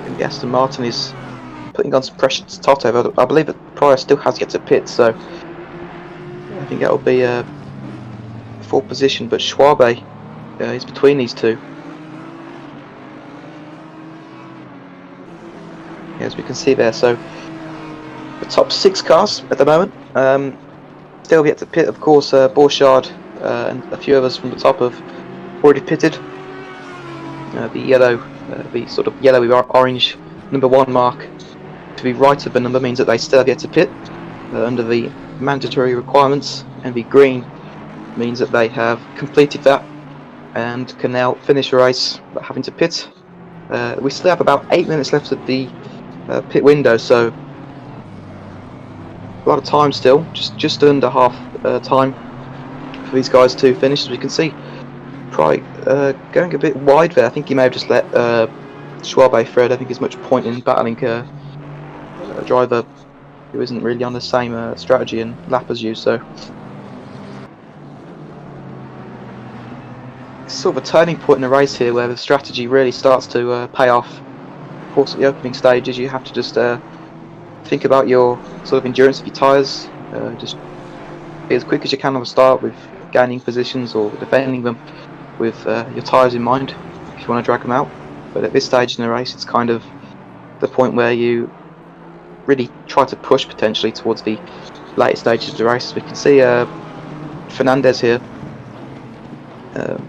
in the Aston Martin is putting on some pressure to Toto. I believe that Pryor still has yet to pit, so I think that will be a 4th position, but Schwabe is between these two. As we can see there, so the top 6 cars at the moment still yet to pit. Of course, Borchardt and a few others from the top have already pitted. The yellow, the sort of yellowy orange number 1 mark to the right of the number means that they still have yet to pit under the mandatory requirements, and the green means that they have completed that and can now finish the race without having to pit. We still have about 8 minutes left at the pit window, so a lot of time still, just under half time for these guys to finish. As we can see, probably going a bit wide there. I think he may have just let Schwabe through. I don't think there's much point in battling a driver who isn't really on the same strategy and lap as you. So it's sort of a turning point in the race here, where the strategy really starts to pay off. Of course, at the opening stages, you have to just think about your sort of endurance of your tyres. Just be as quick as you can on the start with gaining positions or defending them with your tyres in mind if you want to drag them out. But at this stage in the race, it's kind of the point where you really try to push potentially towards the later stages of the race. We can see Fernandez here,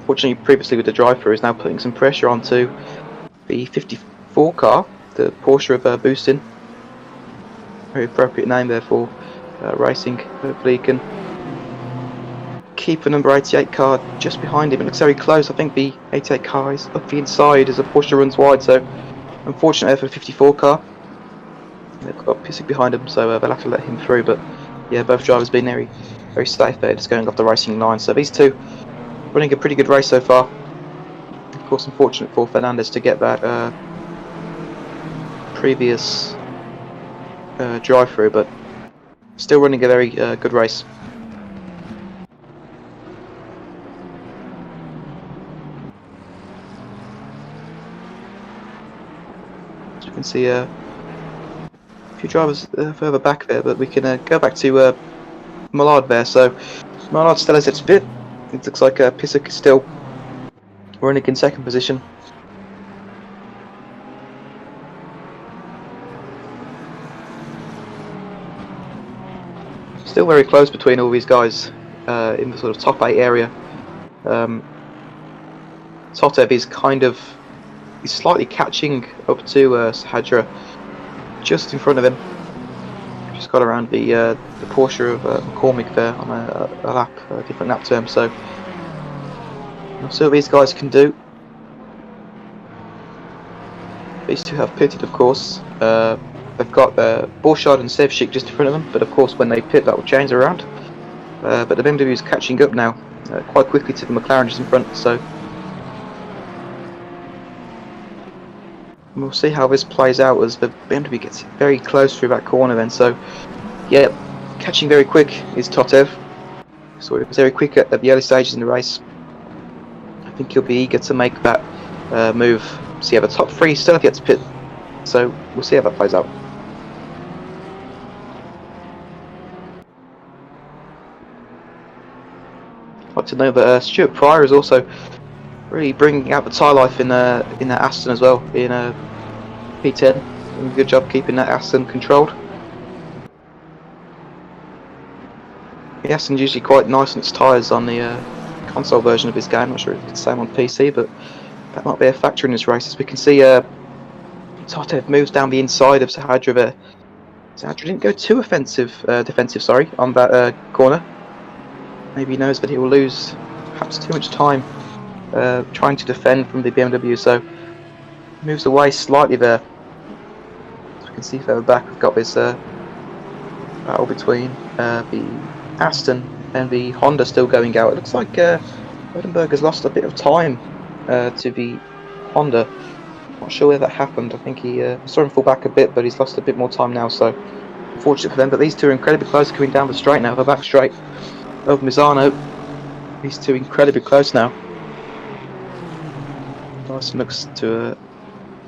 fortunately previously with the drive-through, is now putting some pressure onto the 54 car, the Porsche of Boostin. Very appropriate name there for racing. Hopefully he can keep the number 88 car just behind him. It looks very close. I think the 88 car is up the inside as the Porsche runs wide, so unfortunately for the 54 car. They've got Pissick behind him, so they'll have to let him through. But yeah, both drivers been very, very safe there, just going off the racing line. So these two running a pretty good race so far. Of course, unfortunate for Fernandez to get that previous drive-through, but still running a very good race. As you can see, a few drivers further back there, but we can go back to Millard there. So Millard still has its bit. It looks like Pissick is still running in second position. Still very close between all these guys in the sort of top 8 area. Totev is he's slightly catching up to Sahadra, just in front of him. Just got around the Porsche of McCormick there on a lap, a different lap term. So we'll see what these guys can do. These two have pitted, of course. They've got Borchardt and Sevchik just in front of them, but of course when they pit that will change around. But the BMW is catching up now quite quickly to the McLaren just in front, so we'll see how this plays out as the BMW gets very close through that corner then. So yeah, catching very quick is Totev, so it was very quick at the early stages in the race. I think he'll be eager to make that move. So yeah, the top 3 still have yet to pit, so we'll see how that plays out. I'd like to know that Stuart Pryor is also really bringing out the tyre life in that Aston as well, in P10. Doing a good job keeping that Aston controlled. The Aston's usually quite nice on its tyres on the console version of this game. I'm not sure if it's the same on PC, but that might be a factor in this race. As we can see, Totev moves down the inside of Sahadra there. Sahadra didn't go too defensive, on that corner. Maybe he knows that he will lose perhaps too much time trying to defend from the BMW, so moves away slightly there. As we can see further back, we've got this battle between the Aston and the Honda still going out. It looks like Rodenberg has lost a bit of time to the Honda. Not sure where that happened. I think he saw him fall back a bit, but he's lost a bit more time now, so unfortunate for them. But these two are incredibly close, coming down the straight now, the back straight of Misano. These two incredibly close now. Nice looks to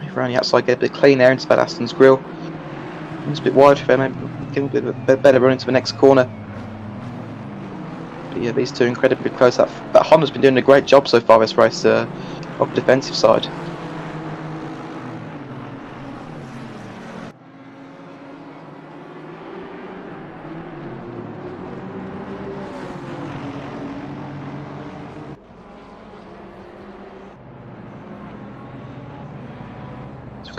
move around the outside, get a bit clean air into that Aston's grille. It's a bit wide for them, maybe give a bit better run into the next corner. But yeah, these two incredibly close. That Honda's been doing a great job so far this race of the defensive side.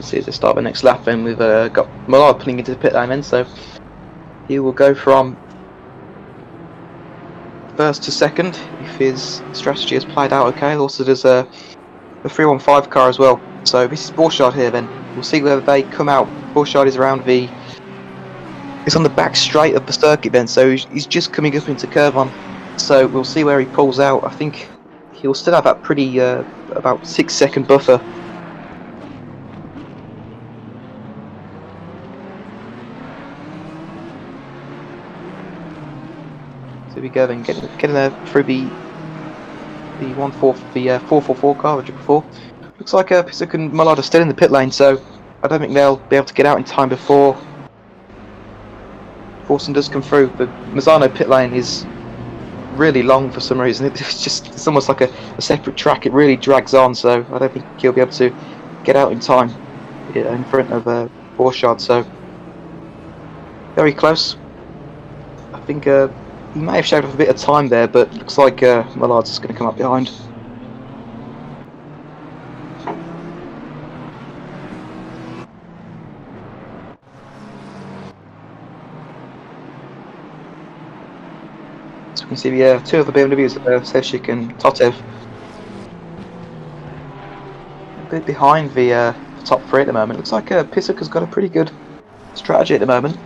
See at the start of the next lap, and we've got Millard pulling into the pit lane then, so he will go from first to second if his strategy has played out okay. Also, there's a 315 car as well. So this is Borchardt here. Then we'll see whether they come out. Borchardt is around the. It's on the back straight of the circuit then, so he's just coming up into curve on. So we'll see where he pulls out. I think he'll still have that pretty about 6-second buffer. So we go then, getting there through the 444 car, which before. Looks like Pisuk and Mullard are still in the pit lane, so I don't think they'll be able to get out in time before Forsen does come through. The Misano pit lane is really long for some reason. It's almost like a separate track. It really drags on, so I don't think he'll be able to get out in time in front of Borchardt. So very close. I think he may have shaved off a bit of time there, but looks like Mullard's just going to come up behind. So we can see the two of the BMWs, Sevchik and Totev, a bit behind the top three at the moment. Looks like Pisuk has got a pretty good strategy at the moment.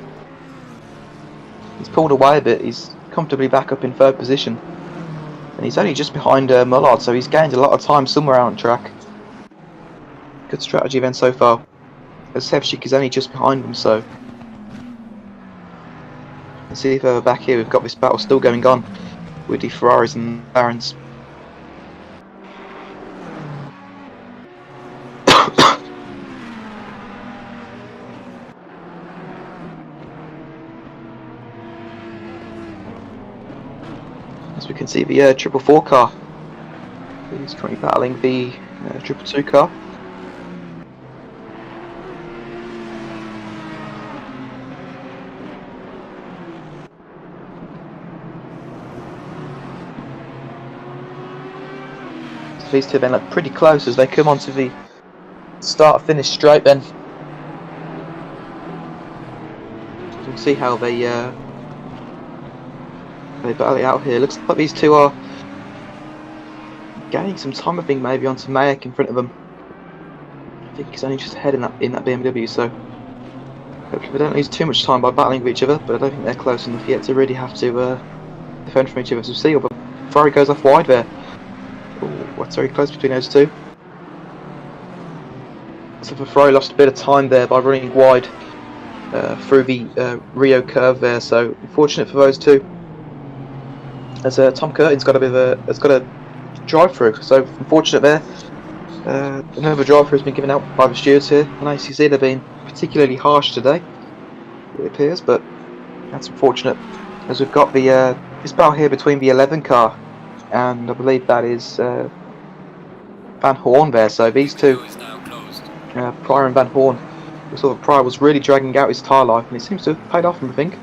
He's pulled away a bit. He's comfortably back up in third position, and he's only just behind Mullard, so he's gained a lot of time somewhere out on track. Good strategy then so far, as Sevchik is only just behind him. So let's see if back here we've got this battle still going on with the Ferraris and Barons. As we can see, the 444 car is currently battling the 222 car. So these two then look pretty close as they come onto the start-finish straight. Then you can see how they battle it out here. Looks like these two are gaining some time. I think maybe onto Mayek in front of them. I think he's only just ahead in that BMW. So hopefully they don't lose too much time by battling with each other. But I don't think they're close enough yet to really have to defend from each other. So see, but Ferrari goes off wide there. Ooh, that's very close between those two. So Ferrari lost a bit of time there by running wide through the Rio curve there. So unfortunate for those two. As Tom Curtin's got a drive-through, so unfortunate there. Another drive-through has been given out by the stewards here on ACC. They've been particularly harsh today, it appears, but that's unfortunate. As we've got the this battle here between the 11 car and I believe that is Van Horn there. So these two, Pryor and Van Horn, we saw that Pryor was really dragging out his tyre life, and it seems to have paid off, I think.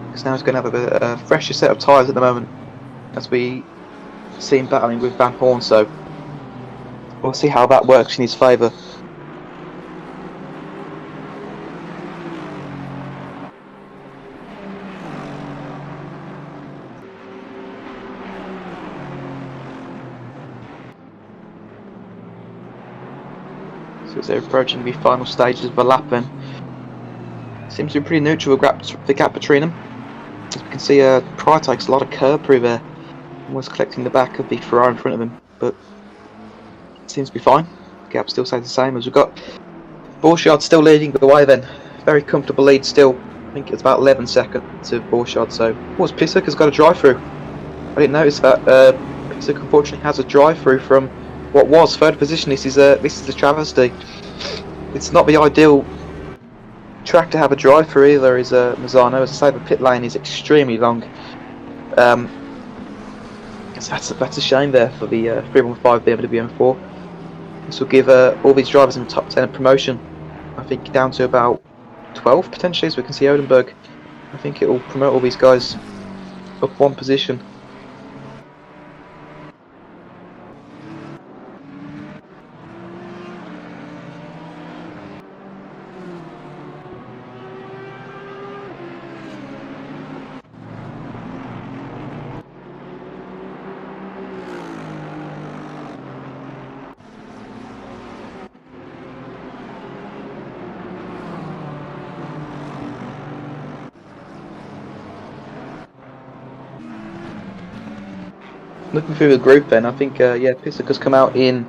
Because now he's going to have a fresher set of tyres at the moment, as we see him battling with Van Horn. So we'll see how that works in his favour. So as they're approaching the final stages of the lap, then seems to be pretty neutral, the gap between them. As we can see, Pryor takes a lot of curb through there, almost collecting the back of the Ferrari in front of him, but it seems to be fine. The gap still stays the same, as we've got Borchardt still leading the way then. Very comfortable lead still. I think it's about 11 seconds to Borchardt. So, of course, Pisuk has got a drive-through. I didn't notice that. Pisuk unfortunately has a drive-through from what was third position. This is a travesty. It's not the ideal track to have a drive-through either, is Misano. As I say, the pit lane is extremely long. So that's a shame there for the 315 BMW M4. This will give all these drivers in the top 10 a promotion. I think down to about 12 potentially, as we can see Odenberg. I think it will promote all these guys up one position. looking through the group then, I think, yeah, Pissaker's come out in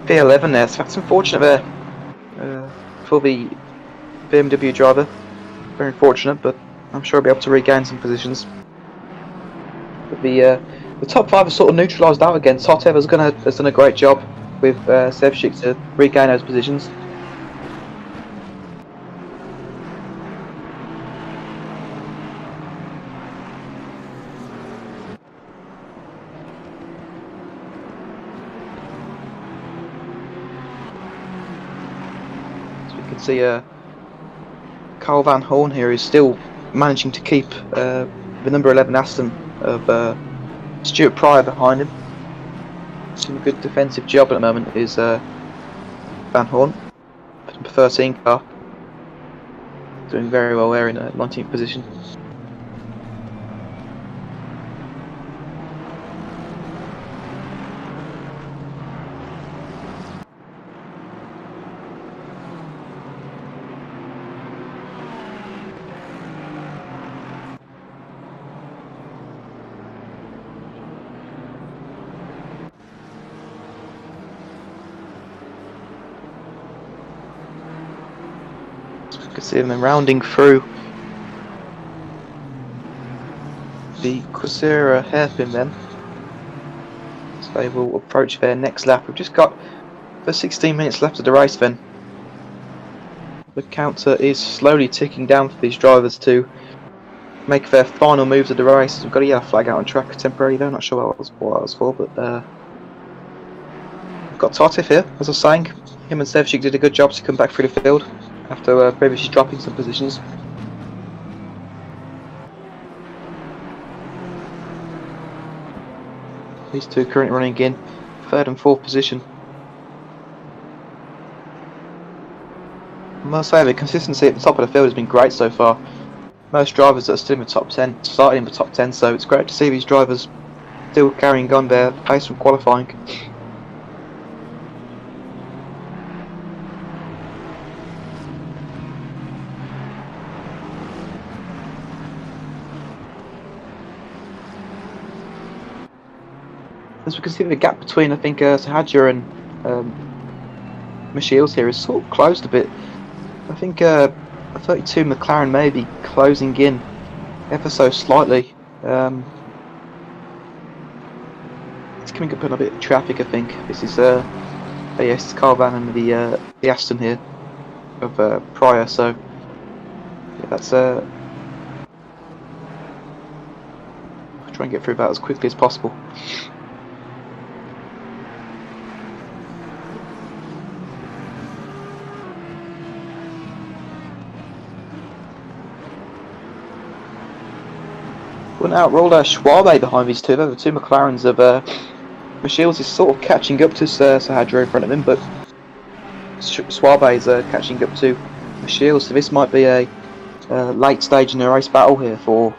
P11 there, so that's unfortunate there for the BMW driver. Very unfortunate, but I'm sure he'll be able to regain some positions. But the top 5 are sort of neutralised out again. Totev has done a great job with Sevcik to regain those positions. So we can see Carl Van Horn here is still managing to keep the number 11 Aston of Stuart Pryor behind him. Doing a good defensive job at the moment is Van Horn, number 13 car, doing very well there in 19th position. You can see them rounding through the Corsa hairpin then. So they will approach their next lap. We've just got the 16 minutes left of the race then. The counter is slowly ticking down for these drivers to make their final moves of the race. We've got a yellow flag out on track temporarily though, not sure what that was for, but we've got Tartif here, as I was saying. Him and Sevcik did a good job to come back through the field after previously dropping some positions. These two currently running in 3rd and 4th position. I must say the consistency at the top of the field has been great so far. Most drivers that are still in the top 10 started in the top 10, so it's great to see these drivers still carrying on their pace from qualifying. As we can see, the gap between, I think, Sahadja and Michiels here is sort of closed a bit. I think a 32 McLaren may be closing in ever so slightly. It's coming up in a bit of traffic, I think. This is yes, it's Carl Van and the Aston here of Pryor, so yeah, that's I'll try and get through that as quickly as possible. Went out, rolled Schwabe behind these two. The two McLarens of Michiels is sort of catching up to Sahadra in front of him, but Schwabe is catching up to Michiels. So this might be a late stage in the race battle here for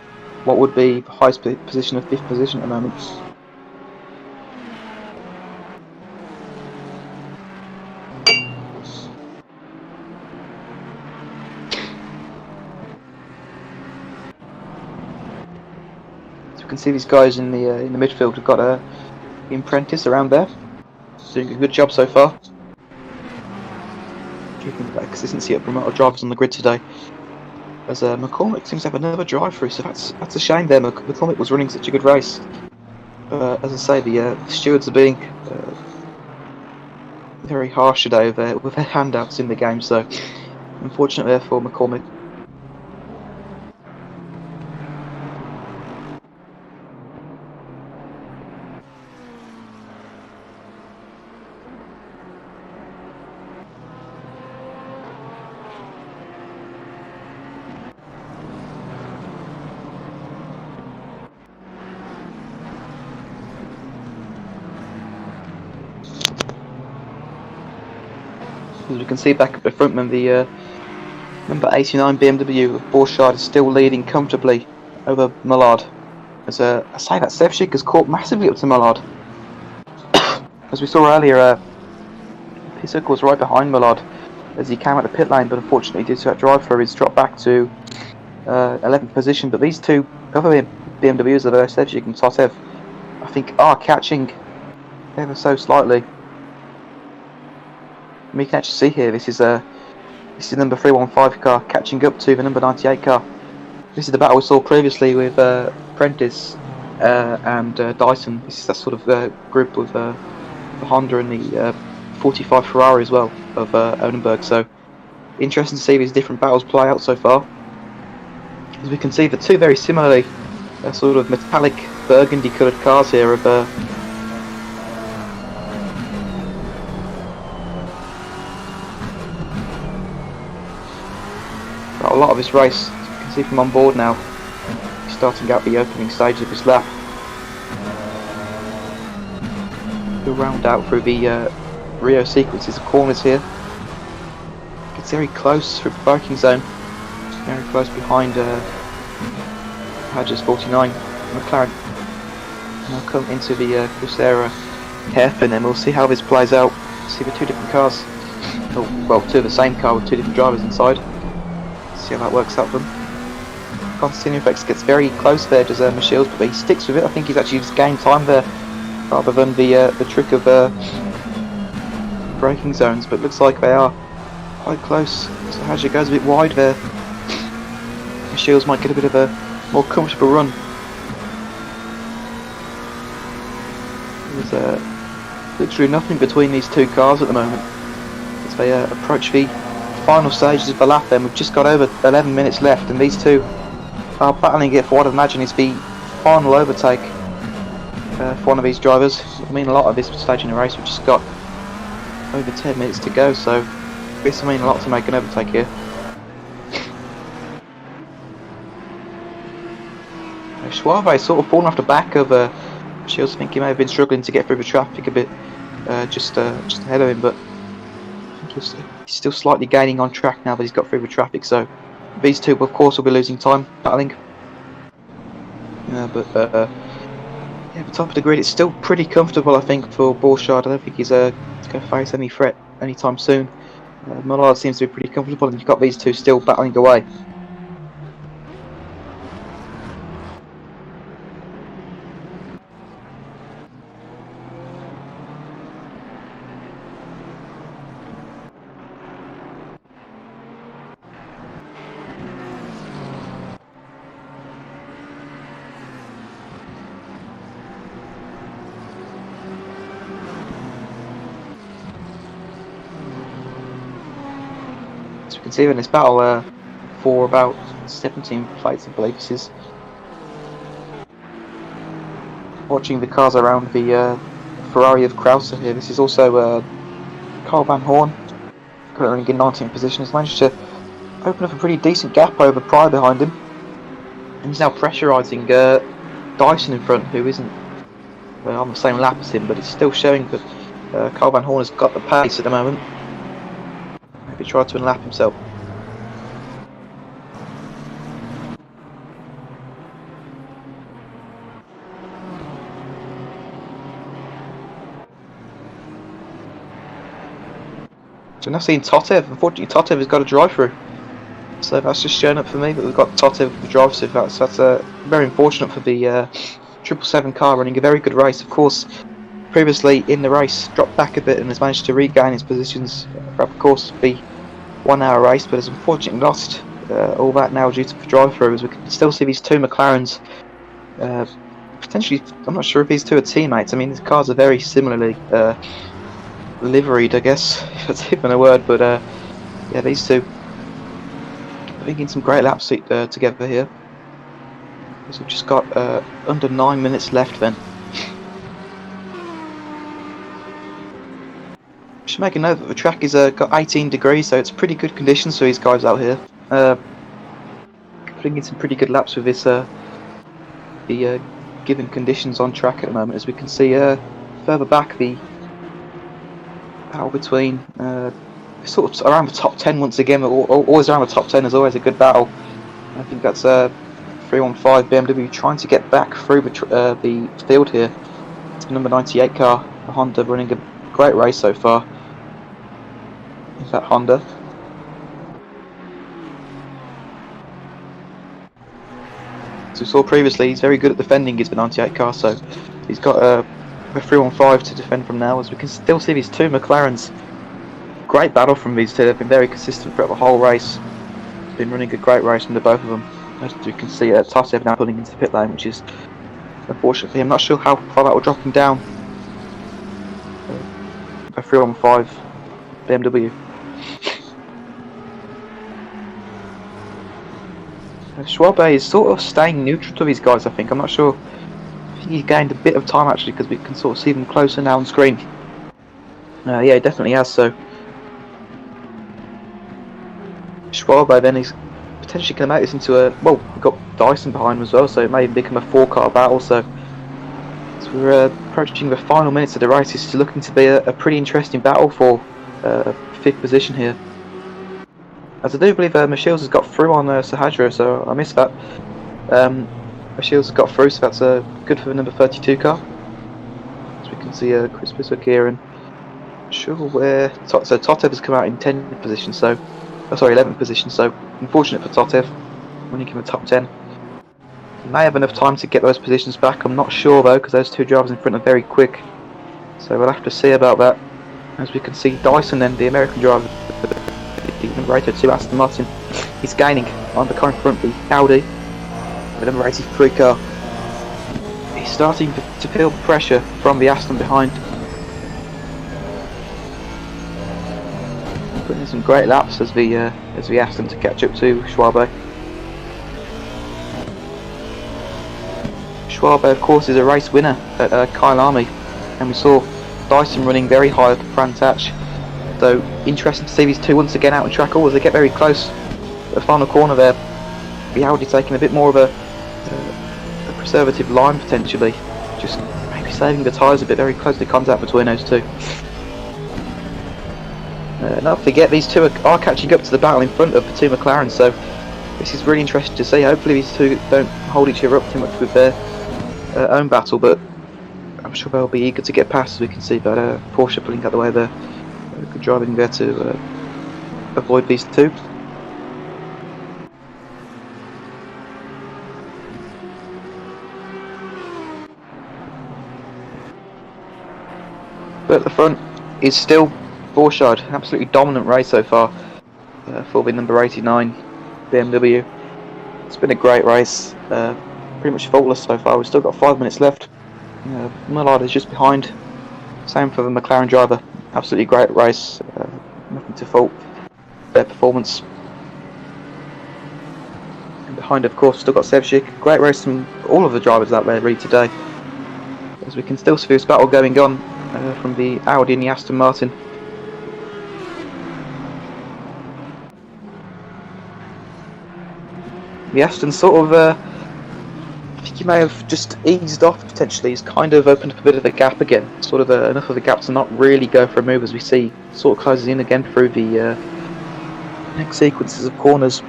what would be the highest position of 5th position at the moment. You can see these guys in the midfield. We've got the apprentice around there, doing a good job so far, keeping that consistency up from our drivers on the grid today. As McCormick seems to have another drive-through, so that's a shame there. McCormick was running such a good race. As I say, the stewards are being very harsh today with their handouts in the game, so unfortunate there for McCormick. As we can see back at the front, the number 89 BMW of Borchardt is still leading comfortably over Mullard. As I say, that Sevcik has caught massively up to Mullard. As we saw earlier, Pisuk was right behind Mullard as he came out of the pit lane, but unfortunately due to that drive through he's dropped back to 11th position. But these two other BMWs of Sevcik and Totev, I think, are catching ever so slightly. We can actually see here, this is the number 315 car catching up to the number 98 car. This is the battle we saw previously with Prentice and Dyson. This is that sort of group with the Honda and the 45 Ferrari as well of Odenberg. So interesting to see these different battles play out so far. As we can see, the two very similarly sort of metallic burgundy coloured cars here of got a lot of this race, as you can see from on board now, starting out the opening stage of this lap. We'll round out through the Rio sequences of corners here. Gets very close through the braking zone, very close behind Hadger's 49 McLaren. And I'll come into the Corsa hairpin and we'll see how this plays out. See the two different cars, well, two of the same car with two different drivers inside. See how that works out for them. Constantine Effects gets very close there, does Michiels, but he sticks with it. I think he's actually just gained time there rather than the trick of braking zones, but it looks like they are quite close. So Hadger goes a bit wide there. Michiels might get a bit of a more comfortable run. There's literally nothing between these two cars at the moment as they approach the final stages of the lap. Then we've just got over 11 minutes left and these two are battling it for what I imagine is the final overtake for one of these drivers. I mean, a lot of this stage in the race, we've just got over 10 minutes to go, so this will mean a lot to make an overtake here. Suave sort of falling off the back of Shields. I think he may have been struggling to get through the traffic a bit just ahead of him, but I think he's still slightly gaining on track now that he's got through the traffic, so these two of course will be losing time battling. But yeah, the top of the grid, it's still pretty comfortable I think for Borchardt. I don't think he's going to face any threat anytime soon. Mullard seems to be pretty comfortable and you've got these two still battling away. As we can see in this battle for about 17 fights, I believe this is. Watching the cars around the Ferrari of Krauser here, this is also Carl Van Horn, currently in 19th position, has managed to open up a pretty decent gap over Pryor behind him. And he's now pressurising Dyson in front, who isn't on the same lap as him, but it's still showing that Carl Van Horn has got the pace at the moment. Maybe try to unlap himself. So now seeing Totev. Unfortunately Totev has got a drive through, so that's just showing up for me that we've got Totev with the drive through. That's very unfortunate for the 777 car, running a very good race. Of course, previously in the race dropped back a bit and has managed to regain his positions throughout the course of the 1 hour race, but has unfortunately lost all that now due to the drive through, as we can still see these two McLarens potentially. I'm not sure if these two are teammates. I mean, these cars are very similarly liveried, I guess, if that's even a word, but yeah, these two are making some great laps together here. So we've just got under 9 minutes left then. Should make a note that the track is got 18 degrees, so it's pretty good conditions for these guys out here. Putting in some pretty good laps with this the given conditions on track at the moment. As we can see further back, the battle between sort of around the top 10 once again. Always around the top 10 is always a good battle. I think that's 315 BMW trying to get back through the field here. It's the number 98 car, the Honda, running a great race so far. Is that Honda? As we saw previously, he's very good at defending his 98 car, so He's got a 3-1-5 to defend from now, as we can still see these two McLarens. Great battle from these two. They've been very consistent throughout the whole race. Been running a great race from the both of them. As you can see, Tatev now pulling into the pit lane, which is unfortunately, I'm not sure how far that will drop him down. A 3-1-5 BMW. Schwabe is sort of staying neutral to these guys, I think. I'm not sure. I think he's gained a bit of time actually, because we can sort of see them closer now on screen. Yeah, he definitely has. So Schwabe then is potentially going to make this into a, well, we've got Dyson behind him as well, so it may become a 4-car battle. So as we're approaching the final minutes of the race, it's looking to be a pretty interesting battle for 5th position here. As I do believe Michiels has got through on Sahajra, so I missed that. Michiels has got through, so that's good for the number 32 car. As we can see Chris Biswick here, and sure where so Tatev has come out in 10th position, so 11th position, so unfortunate for Tatev, winning him a top 10. He may have enough time to get those positions back, I'm not sure though, because those two drivers in front are very quick, so we'll have to see about that. As we can see, Dyson then, the American driver, the number 82 Aston Martin, he's gaining on the car in front, the Audi, the number 83 car. He's starting to feel pressure from the Aston behind. Putting in some great laps as we asked them to catch up to Schwabe. Schwabe, of course, is a race winner at Kyle Army, and we saw Dyson running very high at the front hatch. So interesting to see these two once again out on track. As they get very close at the final corner there, the Audi taking a bit more of a preservative line potentially, just maybe saving the tyres a bit. Very close to contact between those two. Not forget, these two are catching up to the battle in front of the two McLarens, so this is really interesting to see. Hopefully these two don't hold each other up too much with their own battle, but I'm sure they'll be eager to get past, as we can see. But Porsche pulling out the way there, good driving there to avoid these two. But at the front is still Borchardt, absolutely dominant race so far for the number 89 BMW. It's been a great race, pretty much faultless so far. We've still got 5 minutes left. Mullard is just behind. Same for the McLaren driver. Absolutely great race. Nothing to fault their performance. And behind, of course, still got Sevcik. Great race from all of the drivers out there really today. As we can still see this battle going on from the Audi and the Aston Martin. The Aston sort of, I think he may have just eased off potentially. He's kind of opened up a bit of a gap again. Sort of enough of a gap to not really go for a move, as we see sort of closes in again through the next sequences of corners.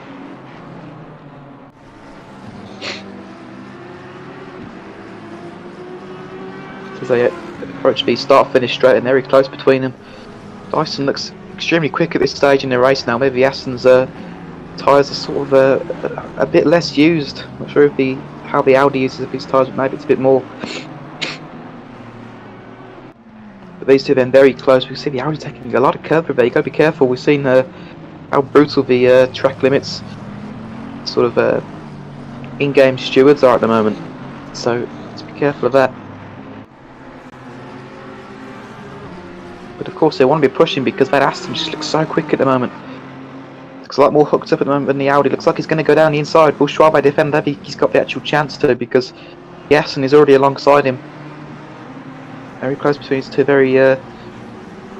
As they approach the start-finish straight, and very close between them. Dyson looks extremely quick at this stage in the race now. Maybe Aston's tyres are sort of a bit less used. I'm not sure if how the Audi uses these tyres, but maybe it's a bit more. But these two then very close. We see the Audi taking a lot of curb there. You've got to be careful. We've seen how brutal the track limits sort of in-game stewards are at the moment. So let's be careful of that. But of course they want to be pushing, because that Aston just looks so quick at the moment. Looks a lot more hooked up at the moment than the Audi. Looks like he's going to go down the inside. Will Schwabe defend that? He's got the actual chance to, because the Aston is already alongside him. Very close between these two. Very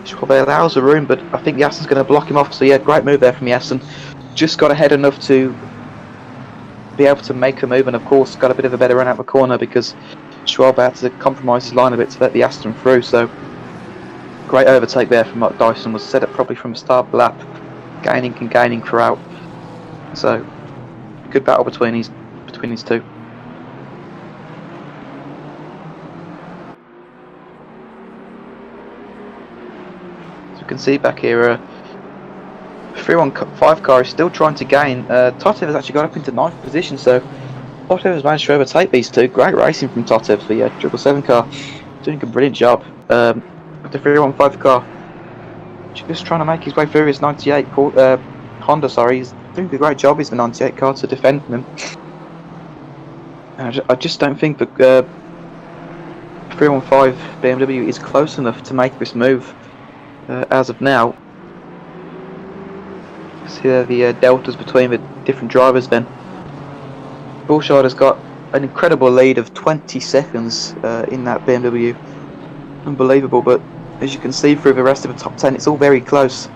Schwabe allows the room, but I think the Aston's going to block him off. So yeah, great move there from the Aston. Just got ahead enough to be able to make the move, and of course got a bit of a better run out the corner, because Schwabe had to compromise his line a bit to let the Aston through. So great overtake there from Dyson. Was set up probably from the start of the lap, gaining and gaining throughout. So good battle between these two. As you can see back here, 3-1-5 car is still trying to gain. Tatev has actually got up into 9th position, so Totev has managed to overtake these two. Great racing from Totev, the 777 car. Doing a brilliant job. The 315 car just trying to make his way through his 98 Honda. Sorry, he's doing a great job. He's the 98 car to defend him. And I just don't think the 315 BMW is close enough to make this move as of now. See the deltas between the different drivers then. Borchardt has got an incredible lead of 20 seconds in that BMW. Unbelievable, but as you can see through the rest of the top 10, it's all very close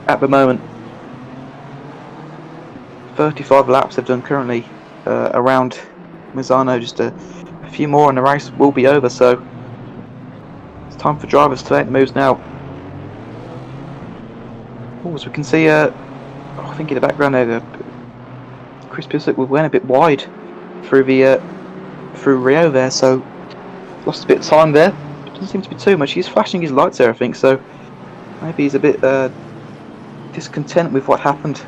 at the moment. 35 laps they've done currently around Misano. Just a few more and the race will be over, so it's time for drivers to make the moves now. As we can see, I think in the background there, Chris Pissick went a bit wide through the through Rio there, so lost a bit of time there. Doesn't seem to be too much. He's flashing his lights there, I think, so maybe he's a bit discontent with what happened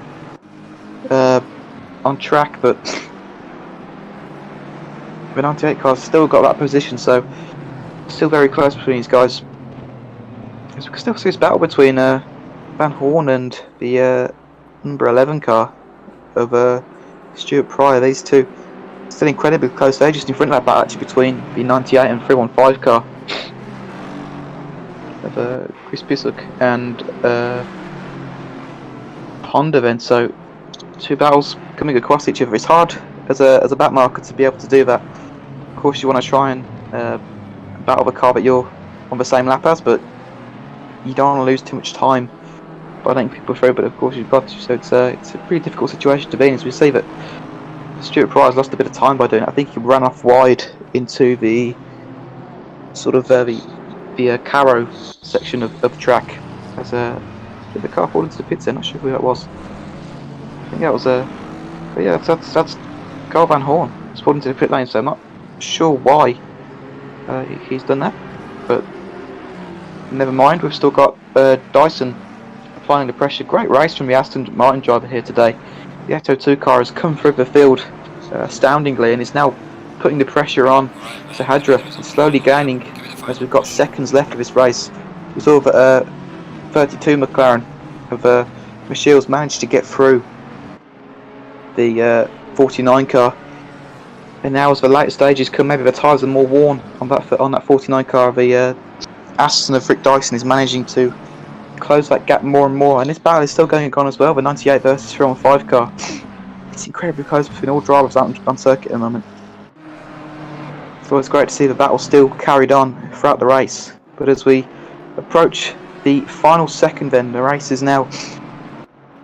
on track, but the 98 car's still got that position, so still very close between these guys. As we can still see this battle between Van Horn and the number 11 car of Stuart Pryor. These two still incredibly close. They're just in front of that battle actually between the 98 and 315 car of Chris Pissick and Honda then. So two battles coming across each other. It's hard as a back marker to be able to do that. Of course you want to try and battle the car that you're on the same lap as, but you don't want to lose too much time by letting people through, but of course you've got to, so it's a pretty difficult situation to be in. As we see that Stuart Pryor's lost a bit of time by doing it. I think he ran off wide into the sort of the Caro section of the track as did the car fall into the pits there? Not sure who that was. I think that was but yeah, that's Carl Van Horn spotted into the pit lane, so I'm not sure why he's done that, but never mind. We've still got Dyson applying the pressure. Great race from the Aston Martin driver here today. The Assetto 2 car has come through the field astoundingly and is now putting the pressure on Sahadra. It's slowly gaining as we've got seconds left of this race. We saw that 32 McLaren of Michelle's managed to get through the 49 car, and now as the later stages come, maybe the tyres are more worn on that 49 car. The Aston of Rick Dyson is managing to close that gap more and more, and this battle is still going on as well. The 98 versus 315 car. It's incredibly close between all drivers out on circuit at the moment. So it's great to see the battle still carried on throughout the race. But as we approach the final second, then the race is now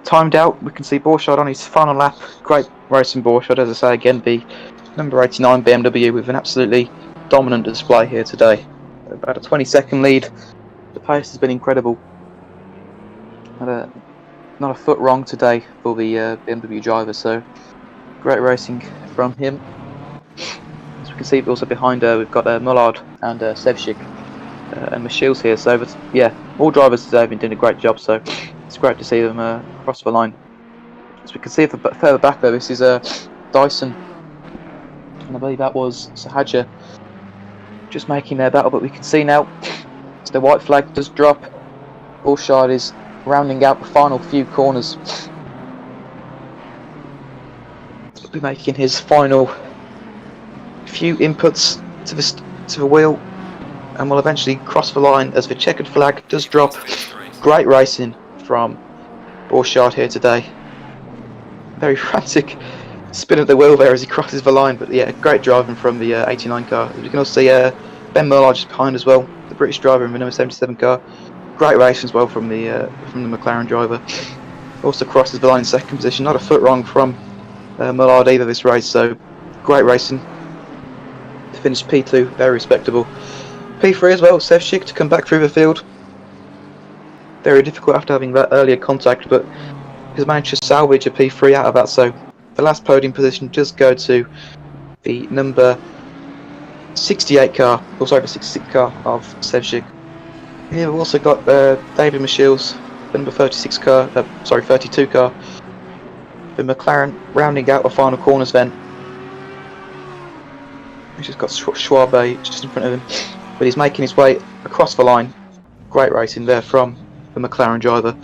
timed out. We can see Borchardt on his final lap. Great race from Borchardt, as I say again, the number 89 BMW with an absolutely dominant display here today. About a 20-second lead. The pace has been incredible. Not a foot wrong today for the BMW driver, so great racing from him. As we can see, also behind we've got Mullard and Sevcik and Michiels here. So yeah, all drivers today have been doing a great job, so it's great to see them cross the line. As we can see further back though, this is Dyson, and I believe that was Sahadja just making their battle, but we can see now the white flag does drop. Borchardt is rounding out the final few corners. He'll be making his final few inputs to the wheel, and will eventually cross the line as the checkered flag does drop. Great racing from Borchardt here today. Very frantic spin of the wheel there as he crosses the line, but yeah, great driving from the 89 car. You can also see Ben Mullard just behind as well, the British driver in the number 77 car. Great racing as well from the McLaren driver. Also crosses the line in second position, not a foot wrong from Mullard either this race, so great racing. To finish P2, very respectable. P3 as well, Sevcik to come back through the field. Very difficult after having that earlier contact, but has managed to salvage a P3 out of that, so the last podium position does go to the number 68 car, or sorry, the 66 car of Sevcik. Here we've also got David Michiels, the number 36 car, 32 car. The McLaren rounding out the final corners then. He's just got Schwabe just in front of him, but he's making his way across the line. Great racing there from the McLaren driver.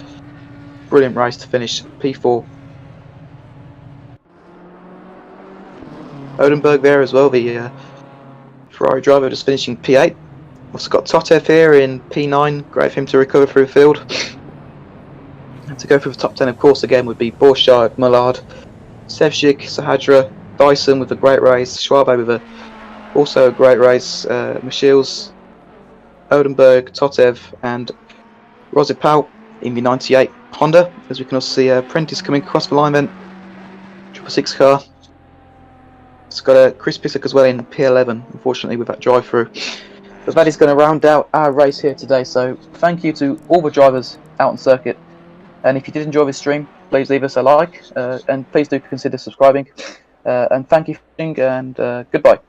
Brilliant race to finish P4. Odenberg there as well, the Ferrari driver, just finishing P8. Also got Totev here in P9. Great for him to recover through the field. And to go through the top 10, of course, again would be Borchardt, Mullard, Sevcik, Sahadra, Dyson with a great race, Schwabe with also a great race, Michiels, Odenberg, Totev, and Rosipal in the 98 Honda. As we can also see, Prentice coming across the line then. 666 car. It's got a Chris Pissick as well in P11, unfortunately, with that drive-through. But that is going to round out our race here today. So thank you to all the drivers out on circuit. And if you did enjoy this stream, please leave us a like, and please do consider subscribing. And thank you for watching, and goodbye.